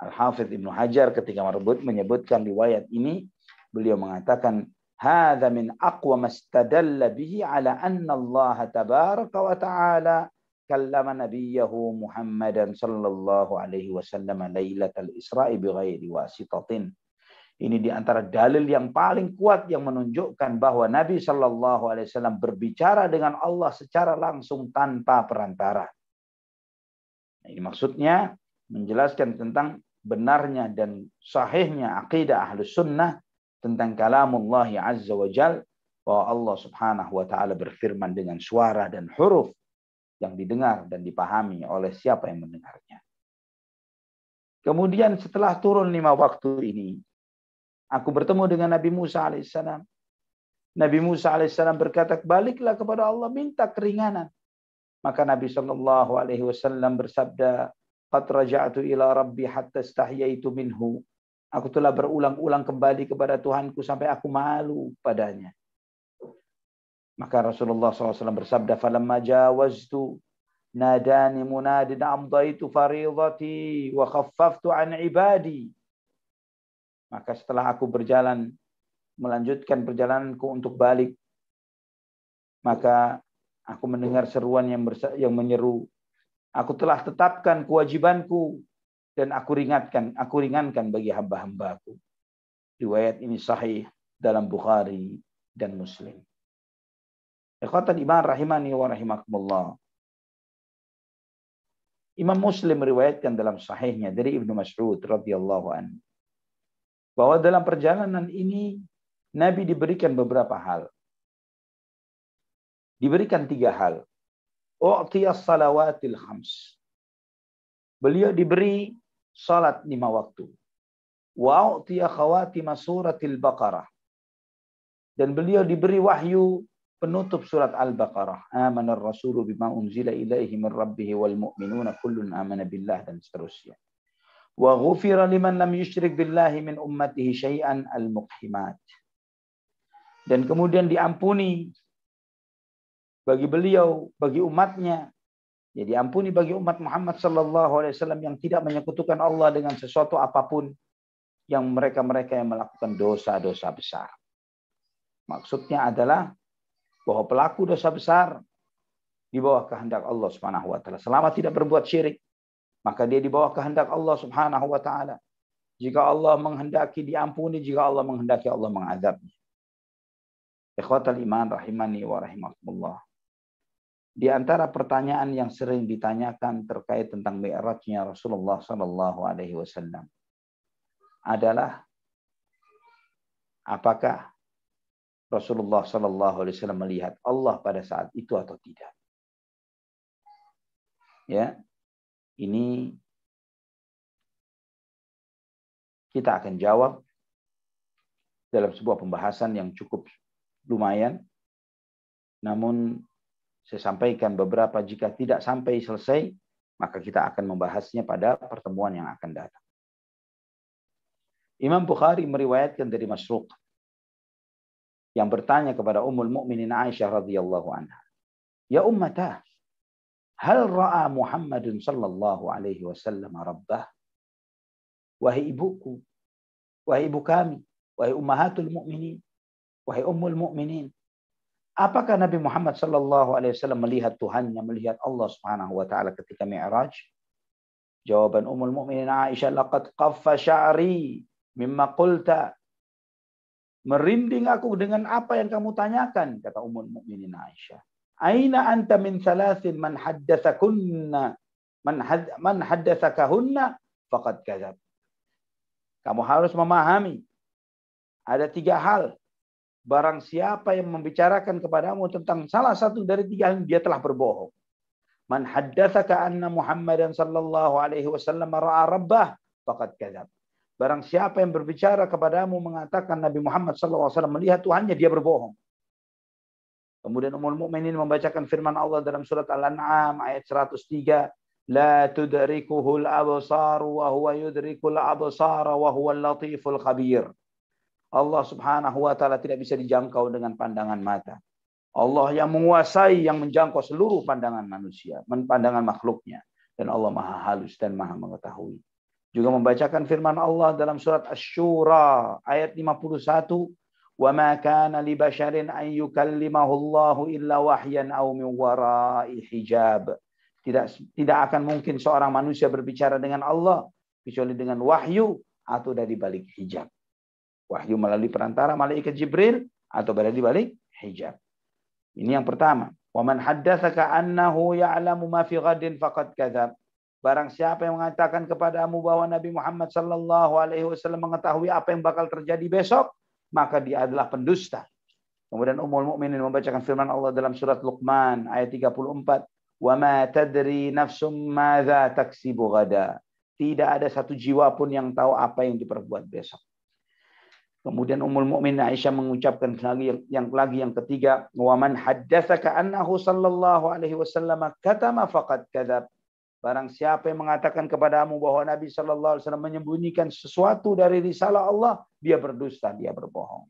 Al-Hafidz Ibnu Hajar ketika menyebutkan riwayat ini, beliau mengatakan, hadza min aqwa mastadalla bihi ala anna Allah tabaraka wa ta'ala kallama nabiyahu Muhammadan sallallahu alaihi wasallam lailatal Isra'i bighairi wasitatin. Ini di antara dalil yang paling kuat yang menunjukkan bahwa Nabi sallallahu alaihi wasallam berbicara dengan Allah secara langsung tanpa perantara. Ini maksudnya menjelaskan tentang benarnya dan sahihnya akidah Ahlus Sunnah tentang kalamullah azza wa jal, bahwa Allah Subhanahu wa taala berfirman dengan suara dan huruf yang didengar dan dipahami oleh siapa yang mendengarnya. Kemudian setelah turun 5 waktu ini, aku bertemu dengan Nabi Musa alaihissalam. Nabi Musa alaihissalam berkata, baliklah kepada Allah, minta keringanan. Maka Nabi Shallallahu Alaihi Wasallam bersabda, qad raja'tu ila rabbi hatta istahyaitu minhu. Aku telah berulang-ulang kembali kepada Tuhanku sampai aku malu padanya. Maka Rasulullah SAW bersabda, falamma jawaztu nadani munadin amdaitu faridati wa khaffaftu an ibadi. Maka setelah aku berjalan melanjutkan perjalananku untuk balik, maka aku mendengar seruan yang menyeru, aku telah tetapkan kewajibanku dan aku ringankan bagi hamba-hambaku. Riwayat ini sahih dalam Bukhari dan Muslim. Ikhwatal iman rahimani wa rahimakumullah. Imam Muslim meriwayatkan dalam sahihnya dari Ibnu Mas'ud radhiyallahu anhu bahwa dalam perjalanan ini Nabi diberikan beberapa hal. Diberikan 3 hal. U'tiyas salawatil khams. Beliau diberi salat 5 waktu. Wa u'tiya khawatima suratil Baqarah. Dan beliau diberi wahyu penutup surat Al-Baqarah. Amanar rasulu bima unzila ilaihi min rabbih wal mu'minuna kullun amana billah, dan seterusnya. Wa ghufira liman lam yusyrik billahi min ummatihi syai'an al-muqhimat. Dan kemudian diampuni bagi beliau, bagi umatnya. Ya, diampuni bagi umat Muhammad sallallahu alaihi wasallam yang tidak menyekutukan Allah dengan sesuatu apapun, yang mereka-mereka yang melakukan dosa-dosa besar. Maksudnya adalah bahwa pelaku dosa besar di bawah kehendak Allah Subhanahu wa taala. Selama tidak berbuat syirik, maka dia di bawah kehendak Allah Subhanahu wa taala. Jika Allah menghendaki diampuni, jika Allah menghendaki Allah mengazabnya. Ikhwatal iman rahimani wa rahimakumullah. Di antara pertanyaan yang sering ditanyakan terkait tentang mi'rajnya Rasulullah sallallahu alaihi wasallam adalah apakah Rasulullah sallallahu alaihi wasallam melihat Allah pada saat itu atau tidak? Ya. Ini kita akan jawab dalam sebuah pembahasan yang cukup lumayan. Namun saya sampaikan beberapa, jika tidak sampai selesai, maka kita akan membahasnya pada pertemuan yang akan datang. Imam Bukhari meriwayatkan dari Masruq yang bertanya kepada Ummul Mukminin Aisyah radhiyallahu anha, "Ya ummatah, hal ra'a Muhammadun sallallahu alaihi wasallam rabbah?" Wahai ibuku, wahai ibu kami, wahai ummahatul mukminin, wahai ummul mukminin, apakah Nabi Muhammad sallallahu alaihi wasallam melihat Tuhannya, melihat Allah Subhanahu wa taala ketika Mi'raj? Jawaban Ummul Mukminin Aisyah, "Laqad qaffa sya'ri mimma qulta." Merinding aku dengan apa yang kamu tanyakan, kata Ummul Mukminin Aisyah. Aina anta min thalathin man haddatsakunna man haddatsakahunna faqad kadzab. Kamu harus memahami ada 3 hal. Barang siapa yang membicarakan kepadamu tentang salah satu dari 3 hal, dia telah berbohong. Man haddatsaka anna Muhammadan sallallahu alaihi wasallam ra'a rabbah faqad kadzab. Barang siapa yang berbicara kepadamu mengatakan Nabi Muhammad sallallahu alaihi wasallam melihat Tuhannya, dia berbohong. Kemudian Ummul Mukminin membacakan firman Allah dalam surat Al-An'am ayat 103, la tudrikuhul absar wa huwa yudrikul absar wa huwal latiful khabir. Allah Subhanahu wa taala tidak bisa dijangkau dengan pandangan mata. Allah yang menguasai, yang menjangkau seluruh pandangan manusia, pandangan makhluknya, dan Allah Maha halus dan Maha mengetahui. Juga membacakan firman Allah dalam surat Asy-Syura ayat 51, wa ma kana li basyarin an yukallimahu Allahu illa wahyan aw min wara'i hijab. Tidak akan mungkin seorang manusia berbicara dengan Allah kecuali dengan wahyu atau dari balik hijab. Wahyu melalui perantara malaikat Jibril atau berada di balik hijab. Ini yang pertama. Wa man haddatsaka annahu ya'lamu ma fi ghadin faqad kadzab. Barang siapa yang mengatakan kepadamu bahwa Nabi Muhammad sallallahu alaihi wasallam mengetahui apa yang bakal terjadi besok, maka dia adalah pendusta. Kemudian Ummul Mukminin membacakan firman Allah dalam surat Luqman ayat 34, "Wa ma tadri nafsum madza taksibu ghada." Tidak ada satu jiwa pun yang tahu apa yang diperbuat besok. Kemudian Ummul Mukminin Aisyah mengucapkan yang ketiga, "Wa man haddatsaka annahu sallallahu alaihi wasallam katama faqad kadzab." Barang siapa yang mengatakan kepadamu bahwa Nabi sallallahu alaihi wasallam menyembunyikan sesuatu dari risalah Allah, dia berdusta, dia berbohong.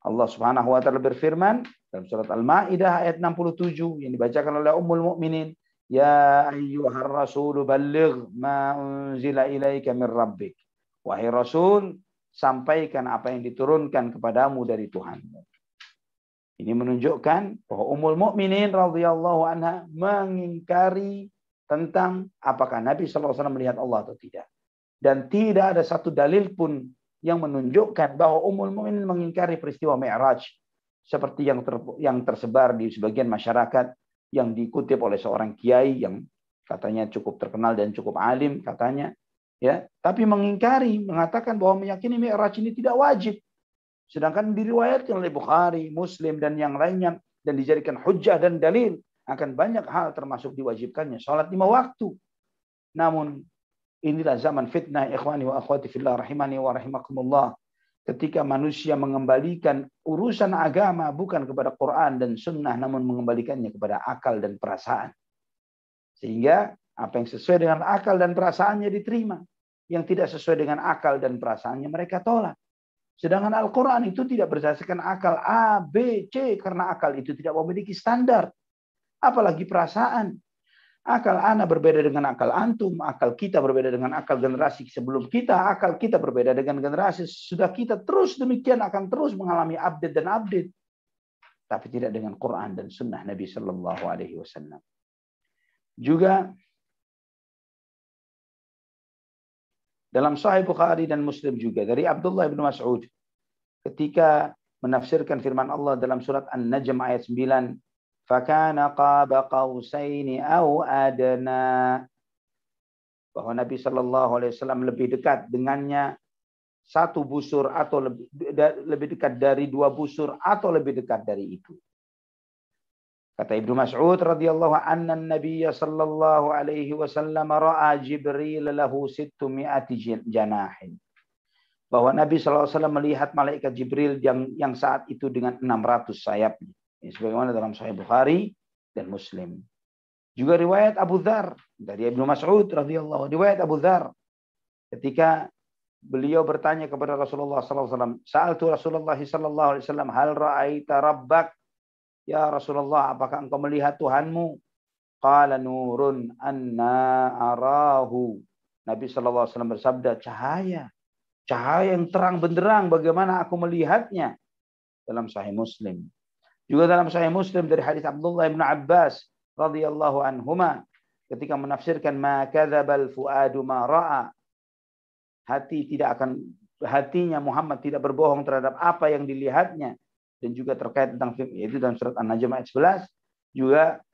Allah Subhanahu wa taala berfirman dalam surat Al-Maidah ayat 67 yang dibacakan oleh Ummul Mukminin, "Ya ayyuhar rasul balligh ma unzila ilaika min rabbik." Wahai Rasul, sampaikan apa yang diturunkan kepadamu dari Tuhanmu. Ini menunjukkan bahwa Ummul Mukminin radhiyallahu anha mengingkari tentang apakah Nabi SAW melihat Allah atau tidak. Dan tidak ada satu dalil pun yang menunjukkan bahwa Ummul Mukminin mengingkari peristiwa Mi'raj seperti yang tersebar di sebagian masyarakat yang dikutip oleh seorang kiai yang katanya cukup terkenal dan cukup alim katanya, ya, tapi mengingkari, mengatakan bahwa meyakini Mi'raj ini tidak wajib. Sedangkan diriwayatkan oleh Bukhari, Muslim dan yang lainnya dan dijadikan hujjah dan dalil akan banyak hal termasuk diwajibkannya salat 5 waktu. Namun inilah zaman fitnah, ikhwani wa akhwati fillah rahimani wa rahimakumullah. Ketika manusia mengembalikan urusan agama bukan kepada Quran dan Sunnah, namun mengembalikannya kepada akal dan perasaan. Sehingga apa yang sesuai dengan akal dan perasaannya diterima. Yang tidak sesuai dengan akal dan perasaannya mereka tolak. Sedangkan Al-Quran itu tidak berdasarkan akal A, B, C. Karena akal itu tidak memiliki standar. Apalagi perasaan. Akal ana berbeda dengan akal antum, akal kita berbeda dengan akal generasi sebelum kita, akal kita berbeda dengan generasi sudah kita, terus demikian akan terus mengalami update dan update. Tapi tidak dengan Quran dan Sunnah Nabi Sallallahu Alaihi Wasallam. Juga dalam Sahih Bukhari dan Muslim juga dari Abdullah bin Mas'ud ketika menafsirkan firman Allah dalam surat An-Najm ayat 9. Fakana qaba qausaini aw adna, bahwa Nabi Shallallahu Alaihi Wasallam lebih dekat dengannya 1 busur atau lebih dekat dari 2 busur atau lebih dekat dari itu. Kata Ibnu Mas'ud radhiyallahu anna Nabi Shallallahu Alaihi Wasallam ra'a Jibril lahu 600 janahin, bahwa Nabi Shallallahu Alaihi Wasallam melihat malaikat Jibril yang saat itu dengan 600 sayapnya. Ini sebagaimana dalam Sahih Bukhari dan Muslim. Juga riwayat Abu Dzar dari Ibnu Mas'ud radhiyallahu, riwayat Abu Dzar ketika beliau bertanya kepada Rasulullah sallallahu alaihi wasallam, "Sa'altu Rasulullah sallallahu alaihi wasallam, hal ra'aita rabbak?" Ya Rasulullah, apakah engkau melihat Tuhanmu? Qala nurun anna arahu. Nabi sallallahu alaihi wasallam bersabda, cahaya yang terang benderang, bagaimana aku melihatnya? Dalam Sahih Muslim. Juga dalam Sahih Muslim dari hadis Abdullah bin Abbas radhiyallahu anhuma ketika menafsirkan ma kadzabal fuadu ma ra'a, hatinya Muhammad tidak berbohong terhadap apa yang dilihatnya, dan juga terkait tentang yaitu dalam surat An-Najm ayat 11, juga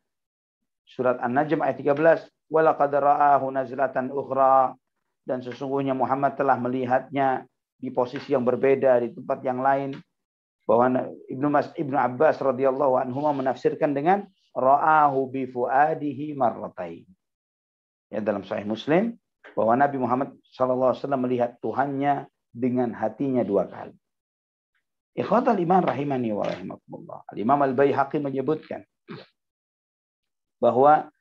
surat An-Najm ayat 13, wa laqad ra'ahu nazlatan ukhra, dan sesungguhnya Muhammad telah melihatnya di posisi yang berbeda di tempat yang lain. Bahwa Ibnu Abbas radhiyallahu anhu menafsirkan dengan ra'ahu bi fuadihi marratain. Ya, dalam Sahih Muslim bahwa Nabi Muhammad sallallahu alaihi wasallam melihat Tuhannya dengan hatinya 2 kali. Ikhwatal iman rahimani wa rahimakumullah. Al-Imam Al-Baihaqi menyebutkan bahwa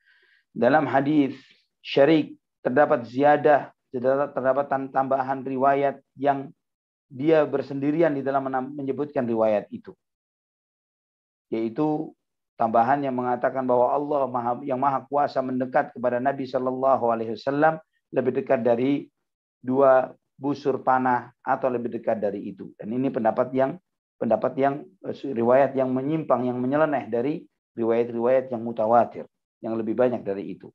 dalam hadis syarik terdapat ziyadah, terdapat tambahan riwayat yang dia bersendirian di dalam menyebutkan riwayat itu. Yaitu tambahan yang mengatakan bahwa Allah yang maha kuasa mendekat kepada Nabi Shallallahu Alaihi Wasallam lebih dekat dari 2 busur panah atau lebih dekat dari itu. Dan ini pendapat yang riwayat yang menyimpang, yang menyeleneh dari riwayat-riwayat yang mutawatir, yang lebih banyak dari itu.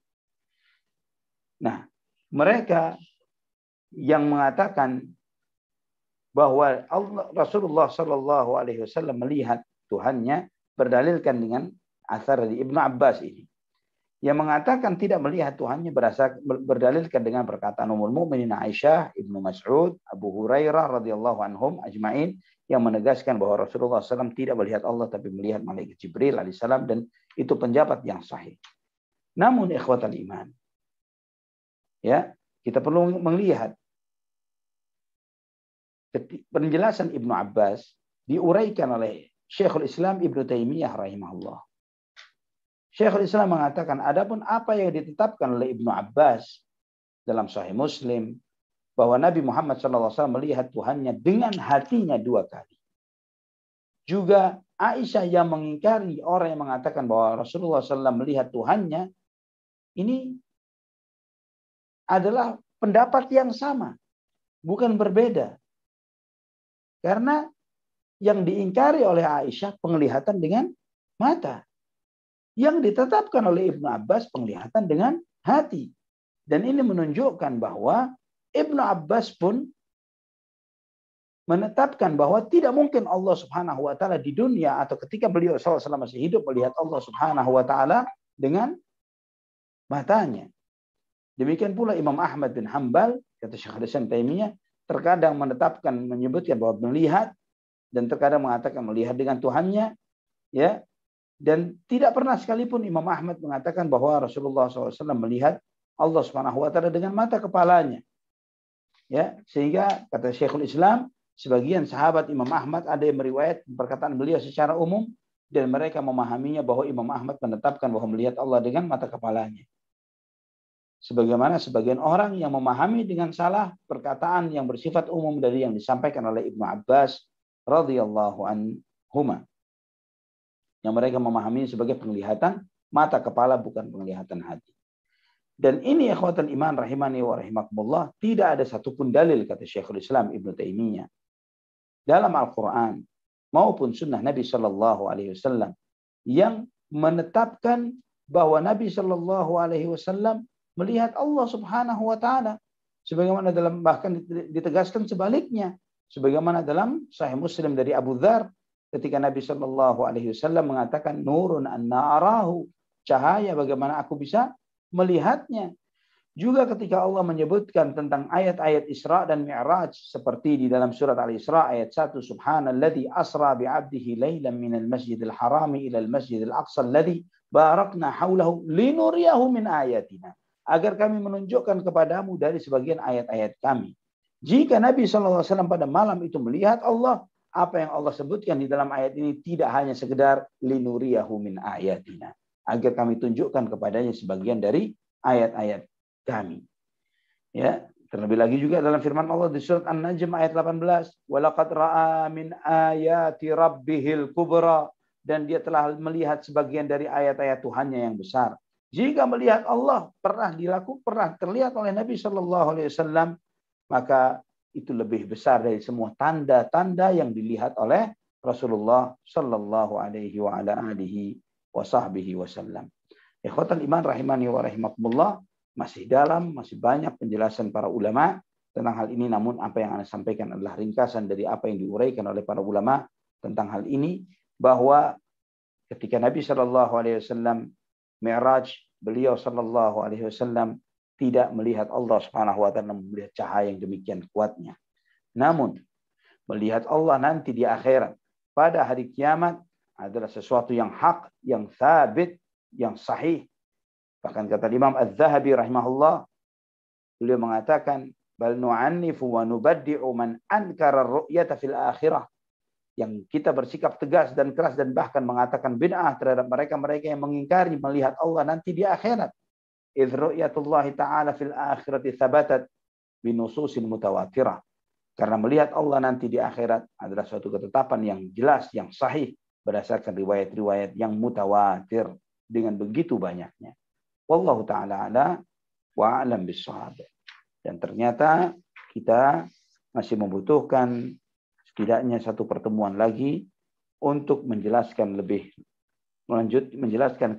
Nah, mereka yang mengatakan bahwa Rasulullah Shallallahu Alaihi Wasallam melihat Tuhannya berdalilkan dengan asar dari Ibnu Abbas ini, yang mengatakan tidak melihat Tuhannya berdalilkan dengan perkataan Ummul Mukminin Aisyah, Ibnu Mas'ud, Abu Hurairah radhiyallahu anhum ajma'in, yang menegaskan bahwa Rasulullah SAW tidak melihat Allah tapi melihat malaikat Jibril alaihissalam, dan itu pendapat yang sahih. Namun ikhwatal iman, ya, kita perlu melihat penjelasan Ibnu Abbas diuraikan oleh Syekhul Islam Ibnu Taimiyah rahimahullah. Syekhul Islam mengatakan, adapun apa yang ditetapkan oleh Ibnu Abbas dalam Sahih Muslim bahwa Nabi Muhammad SAW melihat Tuhannya dengan hatinya 2 kali. Juga Aisyah yang mengingkari orang yang mengatakan bahwa Rasulullah SAW melihat Tuhannya, ini adalah pendapat yang sama, bukan berbeda. Karena yang diingkari oleh Aisyah penglihatan dengan mata. Yang ditetapkan oleh Ibnu Abbas penglihatan dengan hati. Dan ini menunjukkan bahwa Ibnu Abbas pun menetapkan bahwa tidak mungkin Allah Subhanahu wa taala di dunia atau ketika beliau SAW masih hidup melihat Allah Subhanahu wa taala dengan matanya. Demikian pula Imam Ahmad bin Hanbal, kata Syekh Hasan Taimiyah, terkadang menetapkan menyebutkan bahwa melihat dan terkadang mengatakan melihat dengan Tuhannya, ya. Dan tidak pernah sekalipun Imam Ahmad mengatakan bahwa Rasulullah SAW melihat Allah Subhanahu wa taala dengan mata kepalanya. Ya, sehingga kata Syekhul Islam, sebagian sahabat Imam Ahmad ada yang meriwayat perkataan beliau secara umum dan mereka memahaminya bahwa Imam Ahmad menetapkan bahwa melihat Allah dengan mata kepalanya. Sebagaimana sebagian orang yang memahami dengan salah perkataan yang bersifat umum dari yang disampaikan oleh Ibnu Abbas radhiyallahu anhuma. Yang mereka memahami sebagai penglihatan mata kepala bukan penglihatan hati. Dan ini ikhwatal iman rahimani wa rahimakumullah, tidak ada satupun dalil kata Syekhul Islam Ibnu Taimiyah dalam Al-Qur'an maupun sunnah Nabi sallallahu alaihi wasallam yang menetapkan bahwa Nabi sallallahu alaihi wasallam melihat Allah Subhanahu wa taala, sebagaimana dalam bahkan ditegaskan sebaliknya, sebagaimana dalam Sahih Muslim dari Abu Dzar ketika Nabi sallallahu alaihi wasallam mengatakan nurun anna arahu, cahaya bagaimana aku bisa melihatnya. Juga ketika Allah menyebutkan tentang ayat-ayat Isra dan Mi'raj seperti di dalam surat Al-Isra ayat 1, subhanalladzi asra bi'abdihi lailan minal masjidil harami ilal masjidil aqsa alladzi barakna haulahu linuriyahu min ayatina, agar kami menunjukkan kepadamu dari sebagian ayat-ayat kami. Jika Nabi SAW pada malam itu melihat Allah, apa yang Allah sebutkan di dalam ayat ini tidak hanya sekedar linuriyahu min ayatina, agar kami tunjukkan kepadanya sebagian dari ayat-ayat kami. Ya, terlebih lagi juga dalam firman Allah di surat An-Najm ayat 18, walaqad ra'a min ayati rabbihil kubra, dan dia telah melihat sebagian dari ayat-ayat Tuhannya yang besar. Jika melihat Allah pernah terlihat oleh Nabi sallallahu alaihi wasallam, maka itu lebih besar dari semua tanda-tanda yang dilihat oleh Rasulullah sallallahu alaihi wa ala alihi wa sahbihi wasallam. Ikhwatal iman rahimani wa rahimakumullah, masih banyak penjelasan para ulama tentang hal ini, namun apa yang Anda sampaikan adalah ringkasan dari apa yang diuraikan oleh para ulama tentang hal ini, bahwa ketika Nabi sallallahu alaihi wasallam Mi'raj, beliau sallallahu alaihi wasallam tidak melihat Allah Subhanahu wa taala, melihat cahaya yang demikian kuatnya. Namun melihat Allah nanti di akhirat pada hari kiamat adalah sesuatu yang hak, yang sabit, yang sahih. Bahkan kata Imam Az-Zahabi rahimahullah, beliau mengatakan bal nu'annifu wa nubaddi'u man ankara ar-ru'yata fil akhirah, yang kita bersikap tegas dan keras dan bahkan mengatakan bid'ah terhadap mereka-mereka yang mengingkari melihat Allah nanti di akhirat. Idz ru'yatullah ta'ala fil akhirati thabatat binususin mutawatirah. Karena melihat Allah nanti di akhirat adalah suatu ketetapan yang jelas, yang sahih berdasarkan riwayat-riwayat yang mutawatir dengan begitu banyaknya. Wallahu ta'ala ala wa a'lam bissawab. Dan ternyata kita masih membutuhkan setidaknya satu pertemuan lagi untuk menjelaskan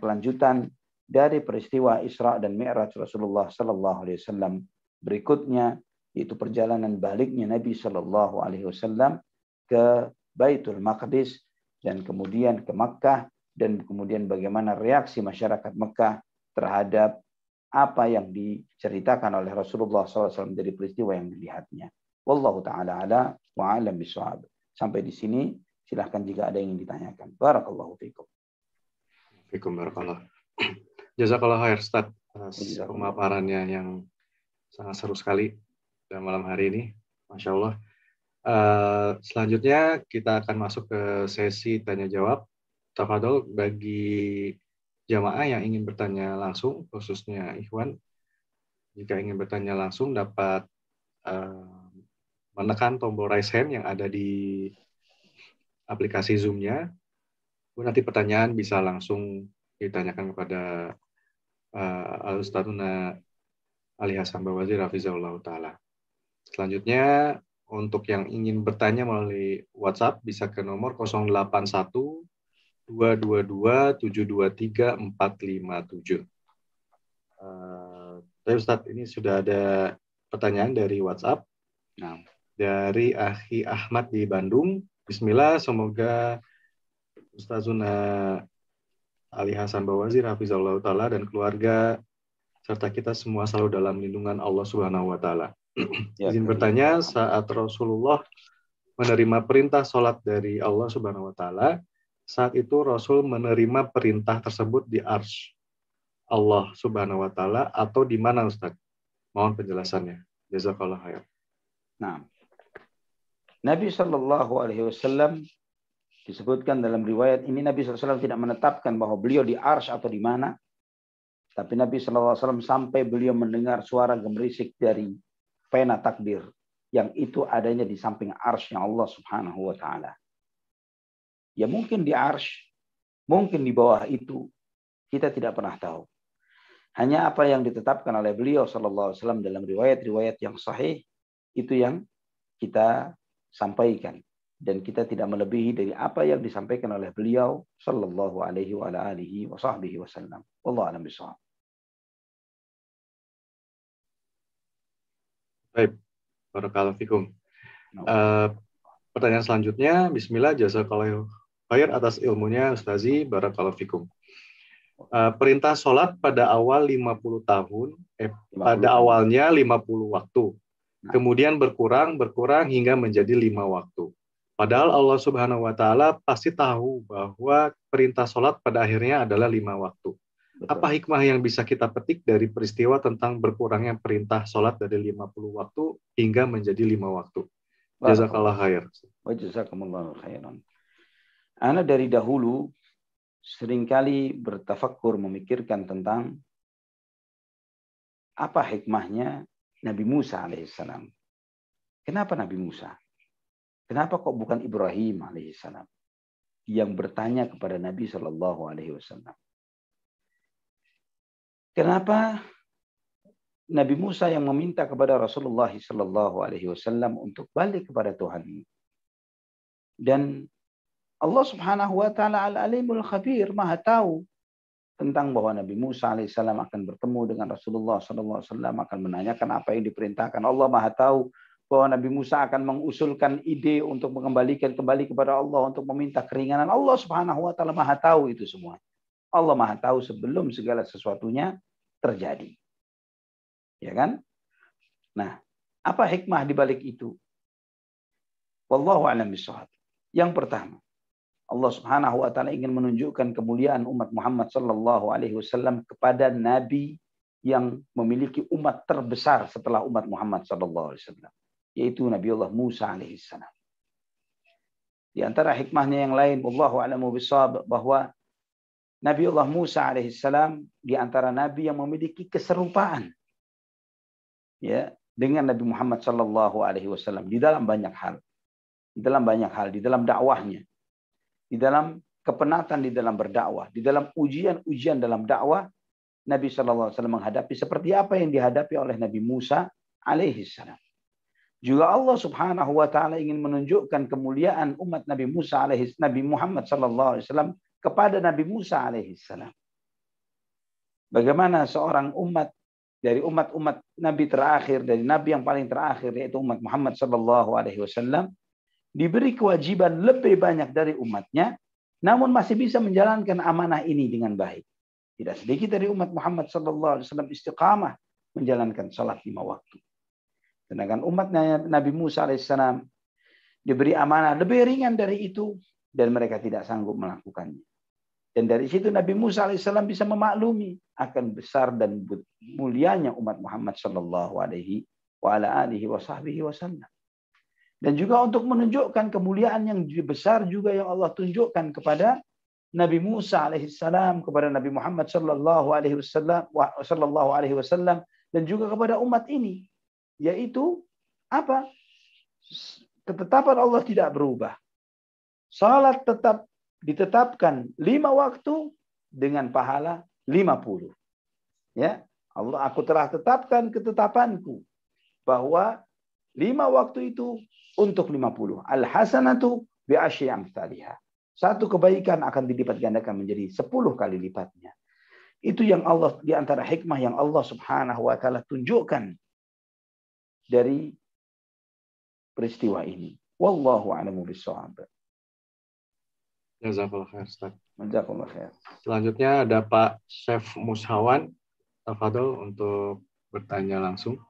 kelanjutan dari peristiwa Isra dan Mi'raj Rasulullah sallallahu alaihi wasallam berikutnya, yaitu perjalanan baliknya Nabi sallallahu alaihi wasallam ke Baitul Maqdis dan kemudian ke Makkah, dan kemudian bagaimana reaksi masyarakat Makkah terhadap apa yang diceritakan oleh Rasulullah SAW dari peristiwa yang dilihatnya. Wallahu ta'ala ala wa alam bisawab. Sampai di sini, silahkan jika ada yang ingin ditanyakan. Barakallahu fiikum. Fiikum barakallah. Jazakallah khair Ustaz atas pemaparannya yang sangat seru sekali pada malam hari ini. Masya Allah. Selanjutnya kita akan masuk ke sesi tanya jawab. Tafadhol bagi jamaah yang ingin bertanya langsung, khususnya Ikhwan, jika ingin bertanya langsung dapat menekan tombol raise hand yang ada di aplikasi Zoom-nya. Nanti pertanyaan bisa langsung ditanyakan kepada Al-Ustadzuna Ali Hasan Bawazir Hafizahullah Ta'ala. Selanjutnya Untuk yang ingin bertanya melalui WhatsApp bisa ke nomor 081 222 723 457. Tapi Ustadz, ini sudah ada pertanyaan dari WhatsApp. Nah, dari Akhi Ahmad di Bandung. Bismillah, semoga Ustazuna Ali Hasan Bawazir, Hafizallahu Ta'ala, dan keluarga, serta kita semua selalu dalam lindungan Allah Subhanahu Wa Ta'ala. ya, Izin bertanya, saat Rasulullah menerima perintah sholat dari Allah Subhanahu Wa Ta'ala, saat itu Rasul menerima perintah tersebut di arsy Allah Subhanahu Wa Ta'ala atau di mana, Ustaz? Mohon penjelasannya. Jazakallah khair. Nah, Nabi Shallallahu Alaihi Wasallam disebutkan dalam riwayat ini, Nabi SAW tidak menetapkan bahwa beliau di arsy atau di mana, tapi Nabi SAW sampai beliau mendengar suara gemerisik dari pena takdir yang itu adanya di samping arsy Allah Subhanahu Wa Taala. Ya mungkin di arsy, mungkin di bawah itu, kita tidak pernah tahu. Hanya apa yang ditetapkan oleh beliau SAW dalam riwayat-riwayat yang sahih itu yang kita sampaikan, dan kita tidak melebihi dari apa yang disampaikan oleh beliau sallallahu alaihi wa alihi wa sahbihi wasallam. Wallahu a'lam bishawab. Baik, barakallahu fikum. Pertanyaan selanjutnya, bismillah, jazakallahu khair atas ilmunya Ustazi, barakallahu fikum. Perintah sholat pada awal 50 tahun, pada awalnya 50 waktu. Kemudian berkurang hingga menjadi 5 waktu. Padahal Allah Subhanahu Wa Ta'ala pasti tahu bahwa perintah sholat pada akhirnya adalah 5 waktu. Betul. Apa hikmah yang bisa kita petik dari peristiwa tentang berkurangnya perintah sholat dari 50 waktu hingga menjadi 5 waktu? Jazakallah khair. Wa jazakumullahu khairan. Ana dari dahulu seringkali bertafakkur, memikirkan tentang apa hikmahnya Nabi Musa alaihissalam. Kenapa Nabi Musa? Kenapa kok bukan Ibrahim alaihissalam yang bertanya kepada Nabi Shallallahu Alaihi Wasallam? Kenapa Nabi Musa yang meminta kepada Rasulullah Shallallahu Alaihi Wasallam untuk balik kepada Tuhan? Dan Allah Subhanahu Wa Taala Al-Alimul Khabir, Maha tahu tentang bahwa Nabi Musa alaihissalam akan bertemu dengan Rasulullah Sallallahu Alaihi Wasallam, akan menanyakan apa yang diperintahkan. Allah Maha tahu bahwa Nabi Musa akan mengusulkan ide untuk mengembalikan kembali kepada Allah, untuk meminta keringanan. Allah Subhanahu Wa Taala Maha tahu itu semua. Allah Maha tahu sebelum segala sesuatunya terjadi. Ya kan? Nah, apa hikmah di balik itu? Wallahu a'lam bishawab. Yang pertama, Allah Subhanahu Wa Taala ingin menunjukkan kemuliaan umat Muhammad Sallallahu Alaihi Wasallam kepada Nabi yang memiliki umat terbesar setelah umat Muhammad Sallallahu Alaihi Wasallam, yaitu Nabiullah Musa alaihissalam. Di antara hikmahnya yang lain, wallahu a'lamu bishawab, bahwa Nabiullah Musa alaihissalam di antara nabi yang memiliki keserupaan ya dengan Nabi Muhammad Sallallahu Alaihi Wasallam di dalam banyak hal, di dalam dakwahnya, di dalam kepenatan di dalam berdakwah, di dalam ujian-ujian dalam dakwah, Nabi Sallallahu Alaihi Wasallam menghadapi seperti apa yang dihadapi oleh Nabi Musa alaihissalam. Juga Allah Subhanahu Wa Taala ingin menunjukkan kemuliaan umat Nabi Muhammad Sallallahu Alaihi Wasallam kepada Nabi Musa alaihissalam. Bagaimana seorang umat dari umat-umat Nabi terakhir, dari Nabi yang paling terakhir, yaitu umat Muhammad Sallallahu Alaihi Wasallam, diberi kewajiban lebih banyak dari umatnya, namun masih bisa menjalankan amanah ini dengan baik. Tidak sedikit dari umat Muhammad Sallallahu Alaihi Wasallam istiqamah menjalankan salat 5 waktu. Sedangkan umatnya Nabi Musa alaihissalam diberi amanah lebih ringan dari itu, dan mereka tidak sanggup melakukannya. Dan dari situ Nabi Musa alaihissalam bisa memaklumi akan besar dan mulianya umat Muhammad Sallallahu Alaihi Wasallam. Dan juga untuk menunjukkan kemuliaan yang besar juga yang Allah tunjukkan kepada Nabi Musa alaihissalam, kepada Nabi Muhammad Sallallahu Alaihi Wasallam, dan juga kepada umat ini, yaitu apa? Ketetapan Allah tidak berubah. Salat tetap ditetapkan 5 waktu dengan pahala 50. Ya, Allah, aku telah tetapkan ketetapanku bahwa 5 waktu itu untuk 50. Al-hasanatu bi'asyri amsalihha. Satu kebaikan akan dilipat gandakan menjadi 10 kali lipatnya. Itu yang Allah, di antara hikmah yang Allah Subhanahu wa taala tunjukkan dari peristiwa ini. Wallahu a'lamu bishawab. Jazakallah khair, Ustaz. Jazakallah khair. Selanjutnya ada Pak Chef Mushawan. Tafadhol untuk bertanya langsung.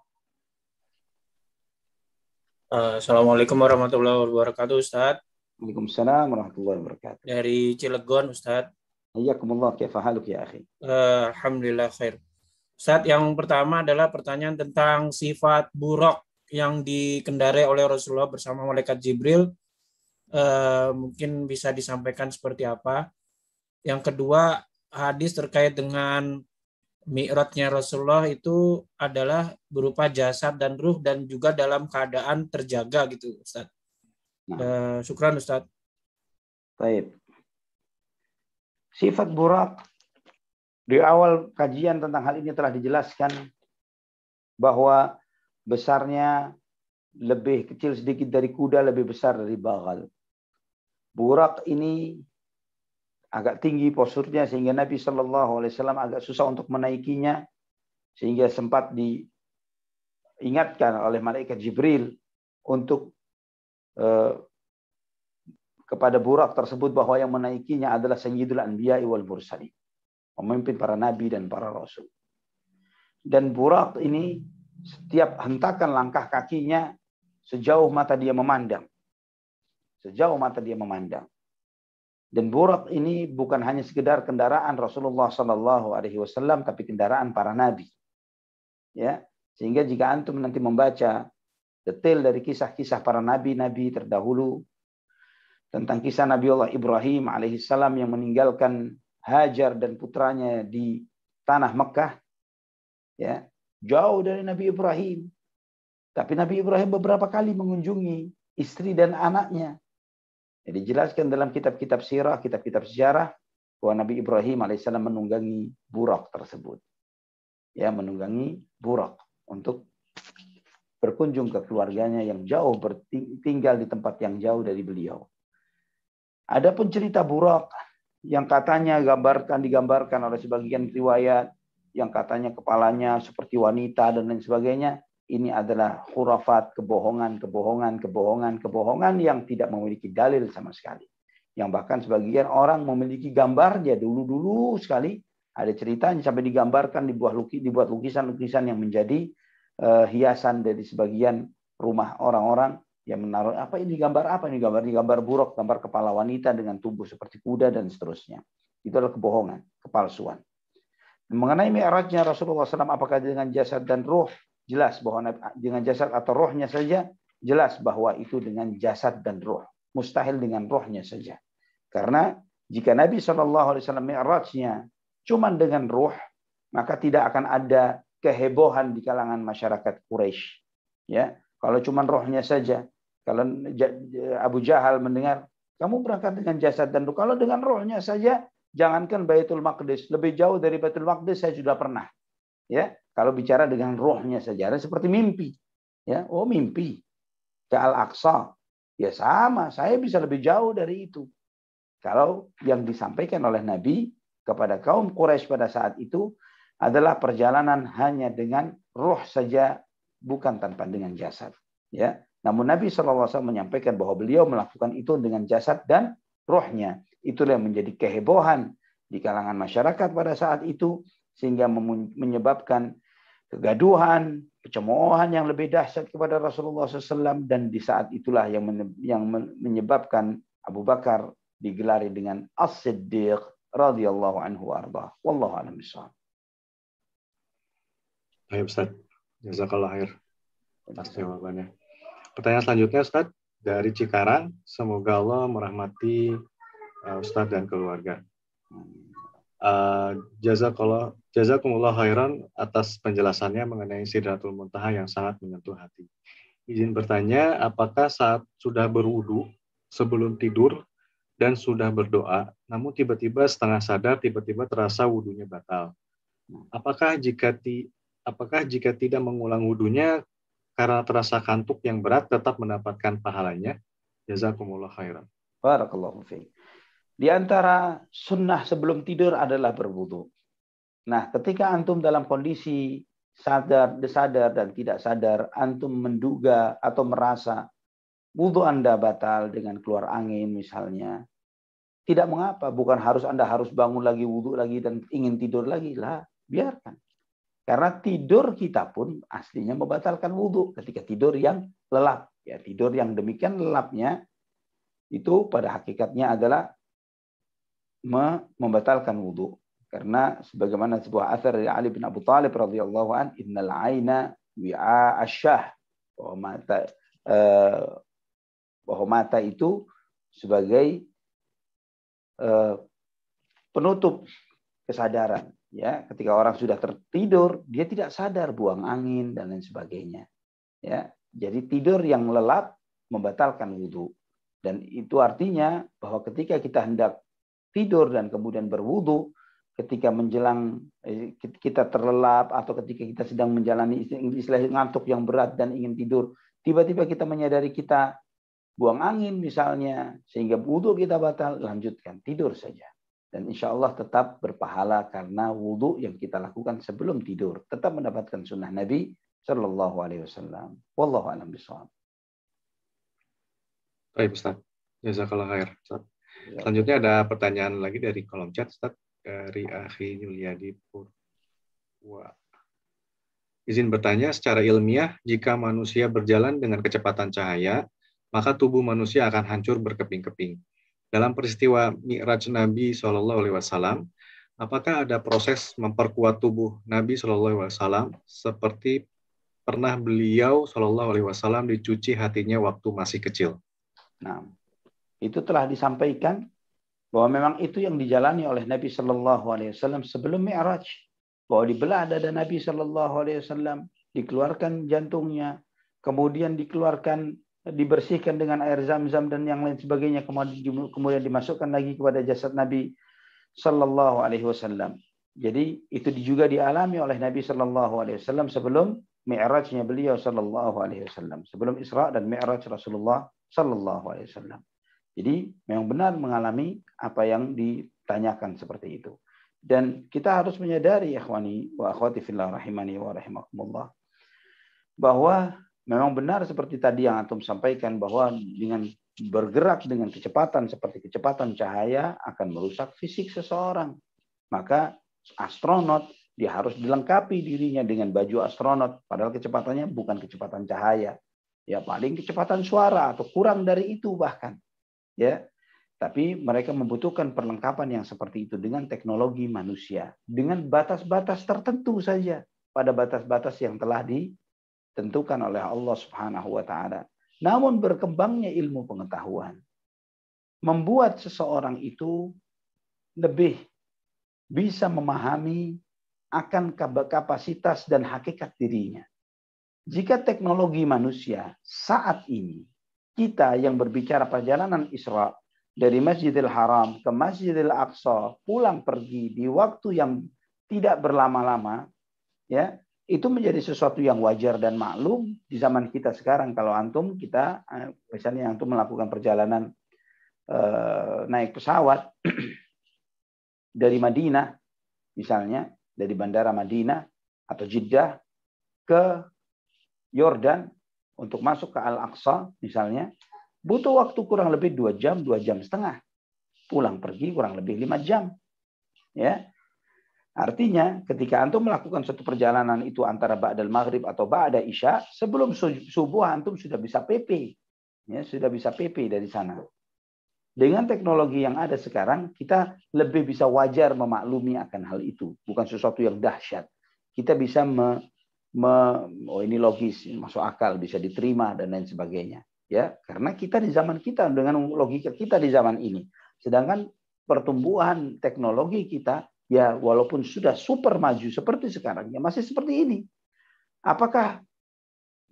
Assalamualaikum warahmatullahi wabarakatuh, Ustaz. Waalaikumsalam warahmatullahi wabarakatuh. Dari Cilegon, Ustaz. Hayyakumullah, kaifa haluk ya akhi? Alhamdulillah khair. Ustaz, yang pertama adalah pertanyaan tentang sifat buraq yang dikendarai oleh Rasulullah bersama malaikat Jibril. Mungkin bisa disampaikan seperti apa. Yang kedua, hadis terkait dengan mi'rajnya Rasulullah itu adalah berupa jasad dan ruh dan juga dalam keadaan terjaga gitu, Ustaz. Syukran, Ustaz. Baik. Sifat buraq di awal kajian tentang hal ini telah dijelaskan bahwa besarnya lebih kecil sedikit dari kuda, lebih besar dari bagal. Buraq ini agak tinggi posturnya sehingga Nabi Shallallahu Alaihi Wasallam agak susah untuk menaikinya, sehingga sempat diingatkan oleh malaikat Jibril untuk kepada buraq tersebut bahwa yang menaikinya adalah Sayyidul Anbiya'i wal Mursalin, pemimpin para nabi dan para rasul. Dan buraq ini setiap hentakan langkah kakinya sejauh mata dia memandang. Sejauh mata dia memandang. Dan buraq ini bukan hanya sekedar kendaraan Rasulullah Sallallahu Alaihi Wasallam, tapi kendaraan para nabi. Ya, sehingga jika antum nanti membaca detail dari kisah-kisah para nabi-nabi terdahulu tentang kisah Nabiullah Ibrahim alaihissalam yang meninggalkan Hajar dan putranya di tanah Mekah, ya, jauh dari Nabi Ibrahim. Tapi Nabi Ibrahim beberapa kali mengunjungi istri dan anaknya. Jadi dijelaskan dalam kitab-kitab sirah, kitab-kitab sejarah bahwa Nabi Ibrahim alaihissalam menunggangi buraq tersebut. Ya, menunggangi buraq untuk berkunjung ke keluarganya yang jauh, tinggal di tempat yang jauh dari beliau. Adapun cerita buraq yang katanya digambarkan oleh sebagian riwayat yang katanya kepalanya seperti wanita dan lain sebagainya, ini adalah khurafat, kebohongan yang tidak memiliki dalil sama sekali. Yang bahkan sebagian orang memiliki gambarnya dulu sekali, ada ceritanya sampai digambarkan, dibuat lukisan-lukisan yang menjadi hiasan dari sebagian rumah orang-orang yang menaruh gambar buraq, gambar kepala wanita dengan tubuh seperti kuda dan seterusnya. Itu adalah kebohongan, kepalsuan. Mengenai mi'rajnya Rasulullah SAW, apakah dengan jasad dan ruh? Jelas bahwa dengan jasad atau rohnya saja, jelas bahwa itu dengan jasad dan roh. Mustahil dengan rohnya saja. Karena jika Nabi SAW mi'rajnya cuma dengan roh, maka tidak akan ada kehebohan di kalangan masyarakat Quraisy. Ya, kalau cuma rohnya saja, kalau Abu Jahal mendengar, kamu berangkat dengan jasad dan roh. Kalau dengan rohnya saja, jangankan Baitul Maqdis, lebih jauh dari Baitul Maqdis saya sudah pernah. Ya, kalau bicara dengan rohnya saja, seperti mimpi. Ya, oh mimpi ke Al-Aqsa, ya sama, saya bisa lebih jauh dari itu. Kalau yang disampaikan oleh Nabi kepada kaum Quraisy pada saat itu adalah perjalanan hanya dengan roh saja, bukan tanpa dengan jasad. Ya, namun Nabi SAW menyampaikan bahwa beliau melakukan itu dengan jasad dan rohnya. Itulah yang menjadi kehebohan di kalangan masyarakat pada saat itu, sehingga menyebabkan kegaduhan, kecemoohan yang lebih dahsyat kepada Rasulullah SAW, dan di saat itulah yang menyebabkan Abu Bakar digelari dengan As-Siddiq radhiyallahu anhu warḍah. Wallahu a'lam bishawab. Baik, Ustaz. Jazakallah khair atas jawabannya. Pertanyaan selanjutnya, Ustaz, dari Cikarang. Semoga Allah merahmati Ustaz dan keluarga. Jazakumullah khairan atas penjelasannya mengenai Sidratul Muntaha yang sangat menyentuh hati. Izin bertanya, apakah saat sudah berwudu sebelum tidur dan sudah berdoa, namun tiba-tiba setengah sadar, tiba-tiba terasa wudunya batal? Apakah jika tidak mengulang wudunya karena terasa kantuk yang berat tetap mendapatkan pahalanya? Jazakumullah khairan. Barakallahu fiik. Di antara sunnah sebelum tidur adalah berwudu. Nah, ketika antum dalam kondisi sadar dan tidak sadar, antum menduga atau merasa wudu Anda batal dengan keluar angin misalnya, tidak mengapa, bukan Anda harus bangun lagi, wudu lagi dan ingin tidur lagi lah, biarkan. Karena tidur kita pun aslinya membatalkan wudu ketika tidur yang lelap. Ya, tidur yang demikian lelapnya itu pada hakikatnya adalah membatalkan wudu. Karena sebagaimana sebuah asar dari Ali bin Abi Thalib radhiyallahu an, innal aina wi'a asyah, bahwa mata itu sebagai penutup kesadaran. Ya, ketika orang sudah tertidur, dia tidak sadar, buang angin dan lain sebagainya. Ya, jadi tidur yang lelap membatalkan wudu. Dan itu artinya bahwa ketika kita hendak tidur dan kemudian berwudu, ketika menjelang kita terlelap atau ketika kita sedang menjalani istilah ngantuk yang berat dan ingin tidur, tiba-tiba kita menyadari kita buang angin misalnya, sehingga wudu kita batal, lanjutkan, tidur saja. Dan insya Allah tetap berpahala karena wudu yang kita lakukan sebelum tidur. Tetap mendapatkan sunnah Nabi Sallallahu Alaihi Wasallam. Wallahu a'lam bishawab. Baik Ustaz. Jazakallah khair. Ustaz. Selanjutnya ada pertanyaan lagi dari kolom chat, Ustaz. Dari Akhi Yuliadi Purwa. Izin bertanya, secara ilmiah, jika manusia berjalan dengan kecepatan cahaya, maka tubuh manusia akan hancur berkeping-keping. Dalam peristiwa Mi'raj Nabi SAW, apakah ada proses memperkuat tubuh Nabi SAW seperti pernah beliau SAW dicuci hatinya waktu masih kecil? Nah, itu telah disampaikan bahwa memang itu yang dijalani oleh Nabi SAW sebelum Mi'raj. Bahwa dibelah dada Nabi SAW, dikeluarkan jantungnya, kemudian dibersihkan dengan air zam-zam dan yang lain sebagainya, kemudian dimasukkan lagi kepada jasad Nabi Sallallahu Alaihi Wasallam. Jadi itu juga dialami oleh Nabi Sallallahu Alaihi Wasallam sebelum Mi'rajnya beliau Sallallahu Alaihi Wasallam, sebelum Isra dan Mi'raj Rasulullah Sallallahu Alaihi Wasallam. Jadi memang benar mengalami apa yang ditanyakan seperti itu. Dan kita harus menyadari, ikhwani wa akhwati fillah rahimani wa rahimakumullah, bahwa memang benar seperti tadi yang antum sampaikan, bahwa dengan bergerak dengan kecepatan seperti kecepatan cahaya akan merusak fisik seseorang. Maka astronot dia harus dilengkapi dirinya dengan baju astronot, padahal kecepatannya bukan kecepatan cahaya. Ya paling kecepatan suara atau kurang dari itu bahkan. Ya. Tapi mereka membutuhkan perlengkapan yang seperti itu dengan teknologi manusia, dengan batas-batas tertentu saja, pada batas-batas yang telah ditentukan oleh Allah Subhanahu wa taala. Namun berkembangnya ilmu pengetahuan membuat seseorang itu lebih bisa memahami akan kapasitas dan hakikat dirinya. Jika teknologi manusia saat ini, kita yang berbicara perjalanan Isra dari Masjidil Haram ke Masjidil Aqsa, pulang pergi di waktu yang tidak berlama-lama, ya, itu menjadi sesuatu yang wajar dan maklum di zaman kita sekarang. Kalau antum, kita misalnya antum melakukan perjalanan naik pesawat dari Madinah, misalnya dari bandara Madinah atau Jeddah ke Yordan untuk masuk ke Al-Aqsa misalnya, butuh waktu kurang lebih 2 jam, 2 jam setengah. Pulang pergi kurang lebih 5 jam. Ya. Artinya ketika antum melakukan suatu perjalanan itu antara ba'dal maghrib atau ba'da isya, sebelum subuh antum sudah bisa PP. Ya, sudah bisa PP dari sana. Dengan teknologi yang ada sekarang, kita lebih bisa wajar memaklumi akan hal itu. Bukan sesuatu yang dahsyat. Kita bisa oh ini logis, masuk akal, bisa diterima dan lain sebagainya. Ya, karena kita di zaman kita dengan logika kita di zaman ini. Sedangkan pertumbuhan teknologi kita ya walaupun sudah super maju seperti sekarang ya masih seperti ini. Apakah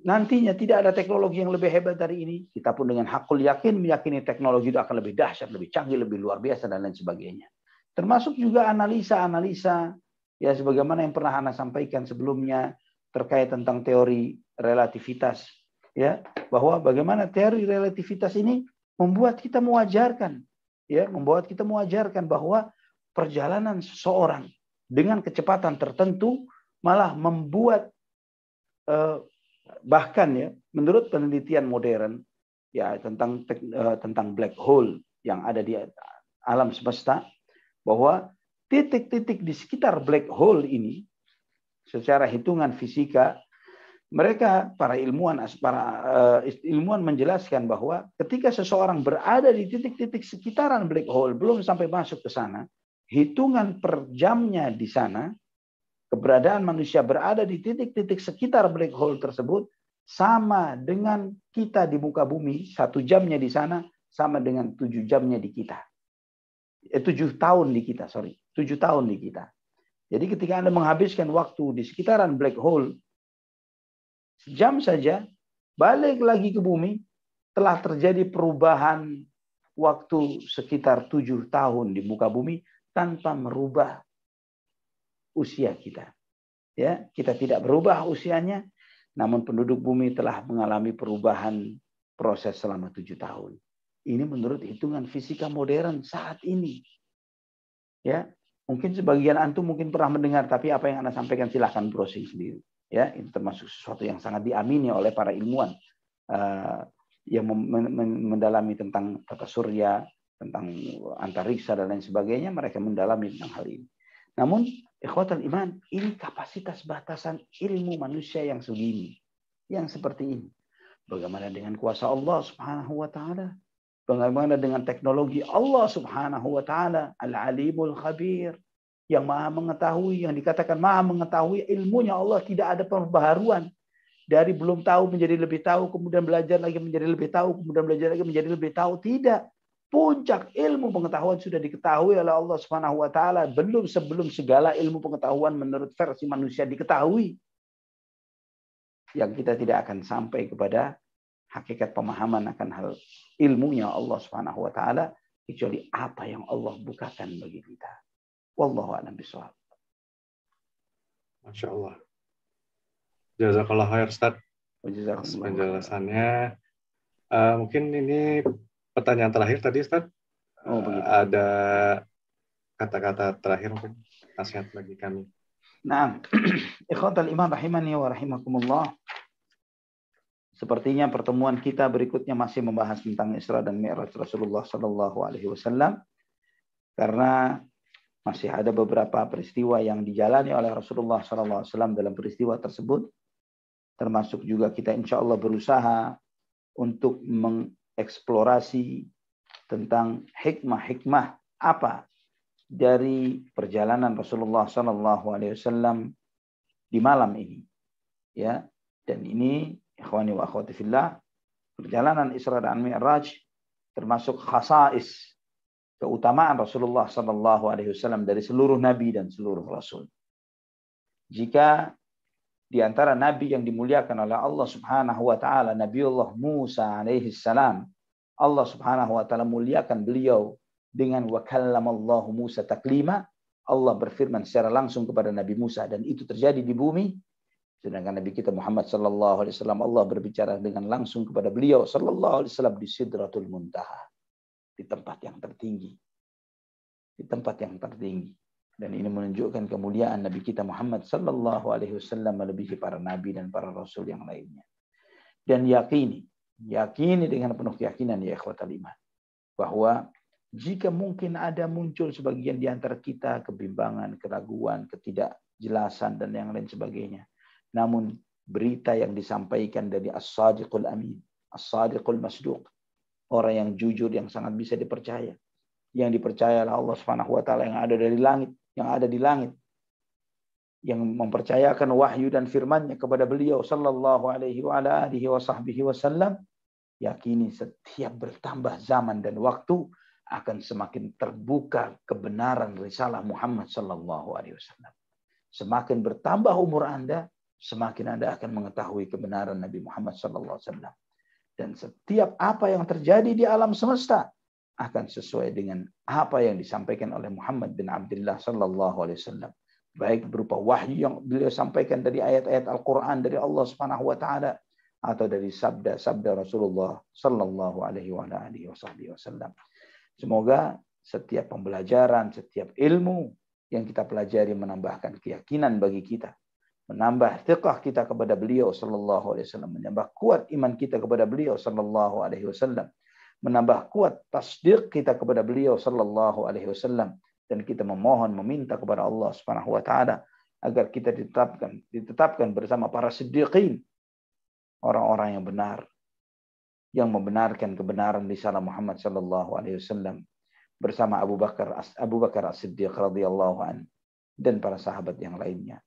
nantinya tidak ada teknologi yang lebih hebat dari ini? Kita pun dengan hakul yakin meyakini teknologi itu akan lebih dahsyat, lebih canggih, lebih luar biasa dan lain sebagainya. Termasuk juga analisa-analisa ya sebagaimana yang pernah Anda sampaikan sebelumnya terkait tentang teori relativitas, ya, bahwa bagaimana teori relativitas ini membuat kita mewajarkan, ya, membuat kita mewajarkan bahwa perjalanan seseorang dengan kecepatan tertentu malah membuat bahkan, ya, menurut penelitian modern, ya, tentang black hole yang ada di alam semesta, bahwa titik-titik di sekitar black hole ini secara hitungan fisika, mereka para ilmuwan menjelaskan bahwa ketika seseorang berada di titik-titik sekitaran black hole, belum sampai masuk ke sana, hitungan per jamnya di sana, keberadaan manusia berada di titik-titik sekitar black hole tersebut sama dengan kita di muka bumi. 1 jamnya di sana sama dengan 7 jamnya di kita. 7 tahun di kita, 7 tahun di kita. Jadi ketika Anda menghabiskan waktu di sekitaran black hole, sejam saja, balik lagi ke bumi, telah terjadi perubahan waktu sekitar 7 tahun di muka bumi tanpa merubah usia kita. Ya, kita tidak berubah usianya, namun penduduk bumi telah mengalami perubahan proses selama 7 tahun. Ini menurut hitungan fisika modern saat ini. Ya, mungkin sebagian antum mungkin pernah mendengar, tapi apa yang Anda sampaikan silahkan browsing sendiri. Ya, itu termasuk sesuatu yang sangat diamini oleh para ilmuwan yang mendalami tentang tata surya, tentang antariksa dan lain sebagainya. Mereka mendalami tentang hal ini. Namun, ikhwatal iman, ini kapasitas batasan ilmu manusia yang segini, yang seperti ini. Bagaimana dengan kuasa Allah Subhanahu wa taala? Bagaimana dengan teknologi Allah Subhanahu wa taala, Al-Alimul Khabir, yang Maha mengetahui, yang dikatakan Maha mengetahui, ilmunya Allah tidak ada pembaharuan. Dari belum tahu menjadi lebih tahu, kemudian belajar lagi menjadi lebih tahu, kemudian belajar lagi menjadi lebih tahu. Tidak. Puncak ilmu pengetahuan sudah diketahui oleh Allah Subhanahu wa taala sebelum segala ilmu pengetahuan menurut versi manusia diketahui. Yang kita tidak akan sampai kepada hakikat pemahaman akan hal ilmunya Allah Subhanahu wa taala kecuali apa yang Allah bukakan bagi kita. Wallahu a'lam bishawab. Masya Allah. Jazakallah khair Ustaz atas penjelasannya. Mungkin ini pertanyaan terakhir tadi Ustaz. Ada kata-kata terakhir mungkin nasihat bagi kami. Nah, ikhwatal iman rahimani wa rahimakumullah. Sepertinya pertemuan kita berikutnya masih membahas tentang Isra dan Mi'raj Rasulullah Sallallahu Alaihi Wasallam, karena masih ada beberapa peristiwa yang dijalani oleh Rasulullah Sallallahu Alaihi Wasallam dalam peristiwa tersebut, termasuk juga kita insya Allah berusaha untuk mengeksplorasi tentang hikmah-hikmah apa dari perjalanan Rasulullah Sallallahu Alaihi Wasallam di malam ini, ya. Dan ini ikhwani wa akhwati fillah, perjalanan Isra dan Mi'raj termasuk khasais, keutamaan Rasulullah sallallahu alaihi wasallam dari seluruh nabi dan seluruh rasul. Jika di antara nabi yang dimuliakan oleh Allah Subhanahu wa taala, Nabiullah Musa alaihi salam, Allah Subhanahu wa taala muliakan beliau dengan wa kallamallahu Musa taklima. Allah berfirman secara langsung kepada Nabi Musa, dan itu terjadi di bumi. Sedangkan Nabi kita Muhammad sallallahu alaihi wasallam, Allah berbicara dengan langsung kepada beliau sallallahu alaihi wasallam di Sidratul Muntaha, di tempat yang tertinggi. Di tempat yang tertinggi. Dan ini menunjukkan kemuliaan Nabi kita Muhammad sallallahu alaihi wasallam melebihi para nabi dan para rasul yang lainnya. Dan yakini dengan penuh keyakinan ya ikhwatal iman, bahwa jika mungkin ada muncul sebagian di antara kita kebimbangan, keraguan, ketidakjelasan dan yang lain sebagainya, namun berita yang disampaikan dari As-Sadiqul Amin, As-Sadiqul Masduq, orang yang jujur, yang sangat bisa dipercaya, yang dipercaya oleh Allah Subhanahu wa taala, yang ada dari langit, yang ada di langit, yang mempercayakan wahyu dan firman-Nya kepada beliau sallallahu alaihi wa ala alihi wa sahbihi wasallam, yakini setiap bertambah zaman dan waktu akan semakin terbuka kebenaran risalah Muhammad sallallahu alaihi wasallam. Semakin bertambah umur Anda, semakin Anda akan mengetahui kebenaran Nabi Muhammad SAW. Dan setiap apa yang terjadi di alam semesta akan sesuai dengan apa yang disampaikan oleh Muhammad bin Abdullah SAW. baik berupa wahyu yang beliau sampaikan dari ayat-ayat Al-Quran dari Allah Subhanahu wa Ta'ala, atau dari sabda-sabda Rasulullah Sallallahu Alaihi Wasallam. Semoga setiap pembelajaran, setiap ilmu yang kita pelajari menambahkan keyakinan bagi kita, menambah thiqah kita kepada beliau Sallallahu Alaihi Wasallam, menambah kuat iman kita kepada beliau Sallallahu Alaihi Wasallam, menambah kuat tasdik kita kepada beliau Sallallahu Alaihi Wasallam, dan kita memohon meminta kepada Allah Subhanahu wa Ta'ala agar kita ditetapkan bersama para siddiqin, orang-orang yang benar, yang membenarkan kebenaran risalah Muhammad sallallahu alaihi wasallam, bersama Abu Bakar As-Siddiq radhiyallahu an dan para sahabat yang lainnya.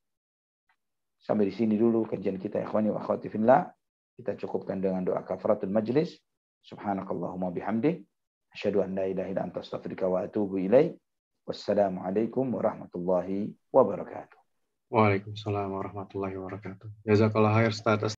Sampai di sini dulu kajian kita, ikhwani wa akhwati fillah. Kita cukupkan dengan doa kafaratul majlis. Subhanakallahumma bihamdik, asyhadu an la ilaha illa anta astaghfiruka wa atubu ilaik. Wassalamualaikum warahmatullahi wabarakatuh. Waalaikumsalam warahmatullahi wabarakatuh. Jazakallah khair Ustaz.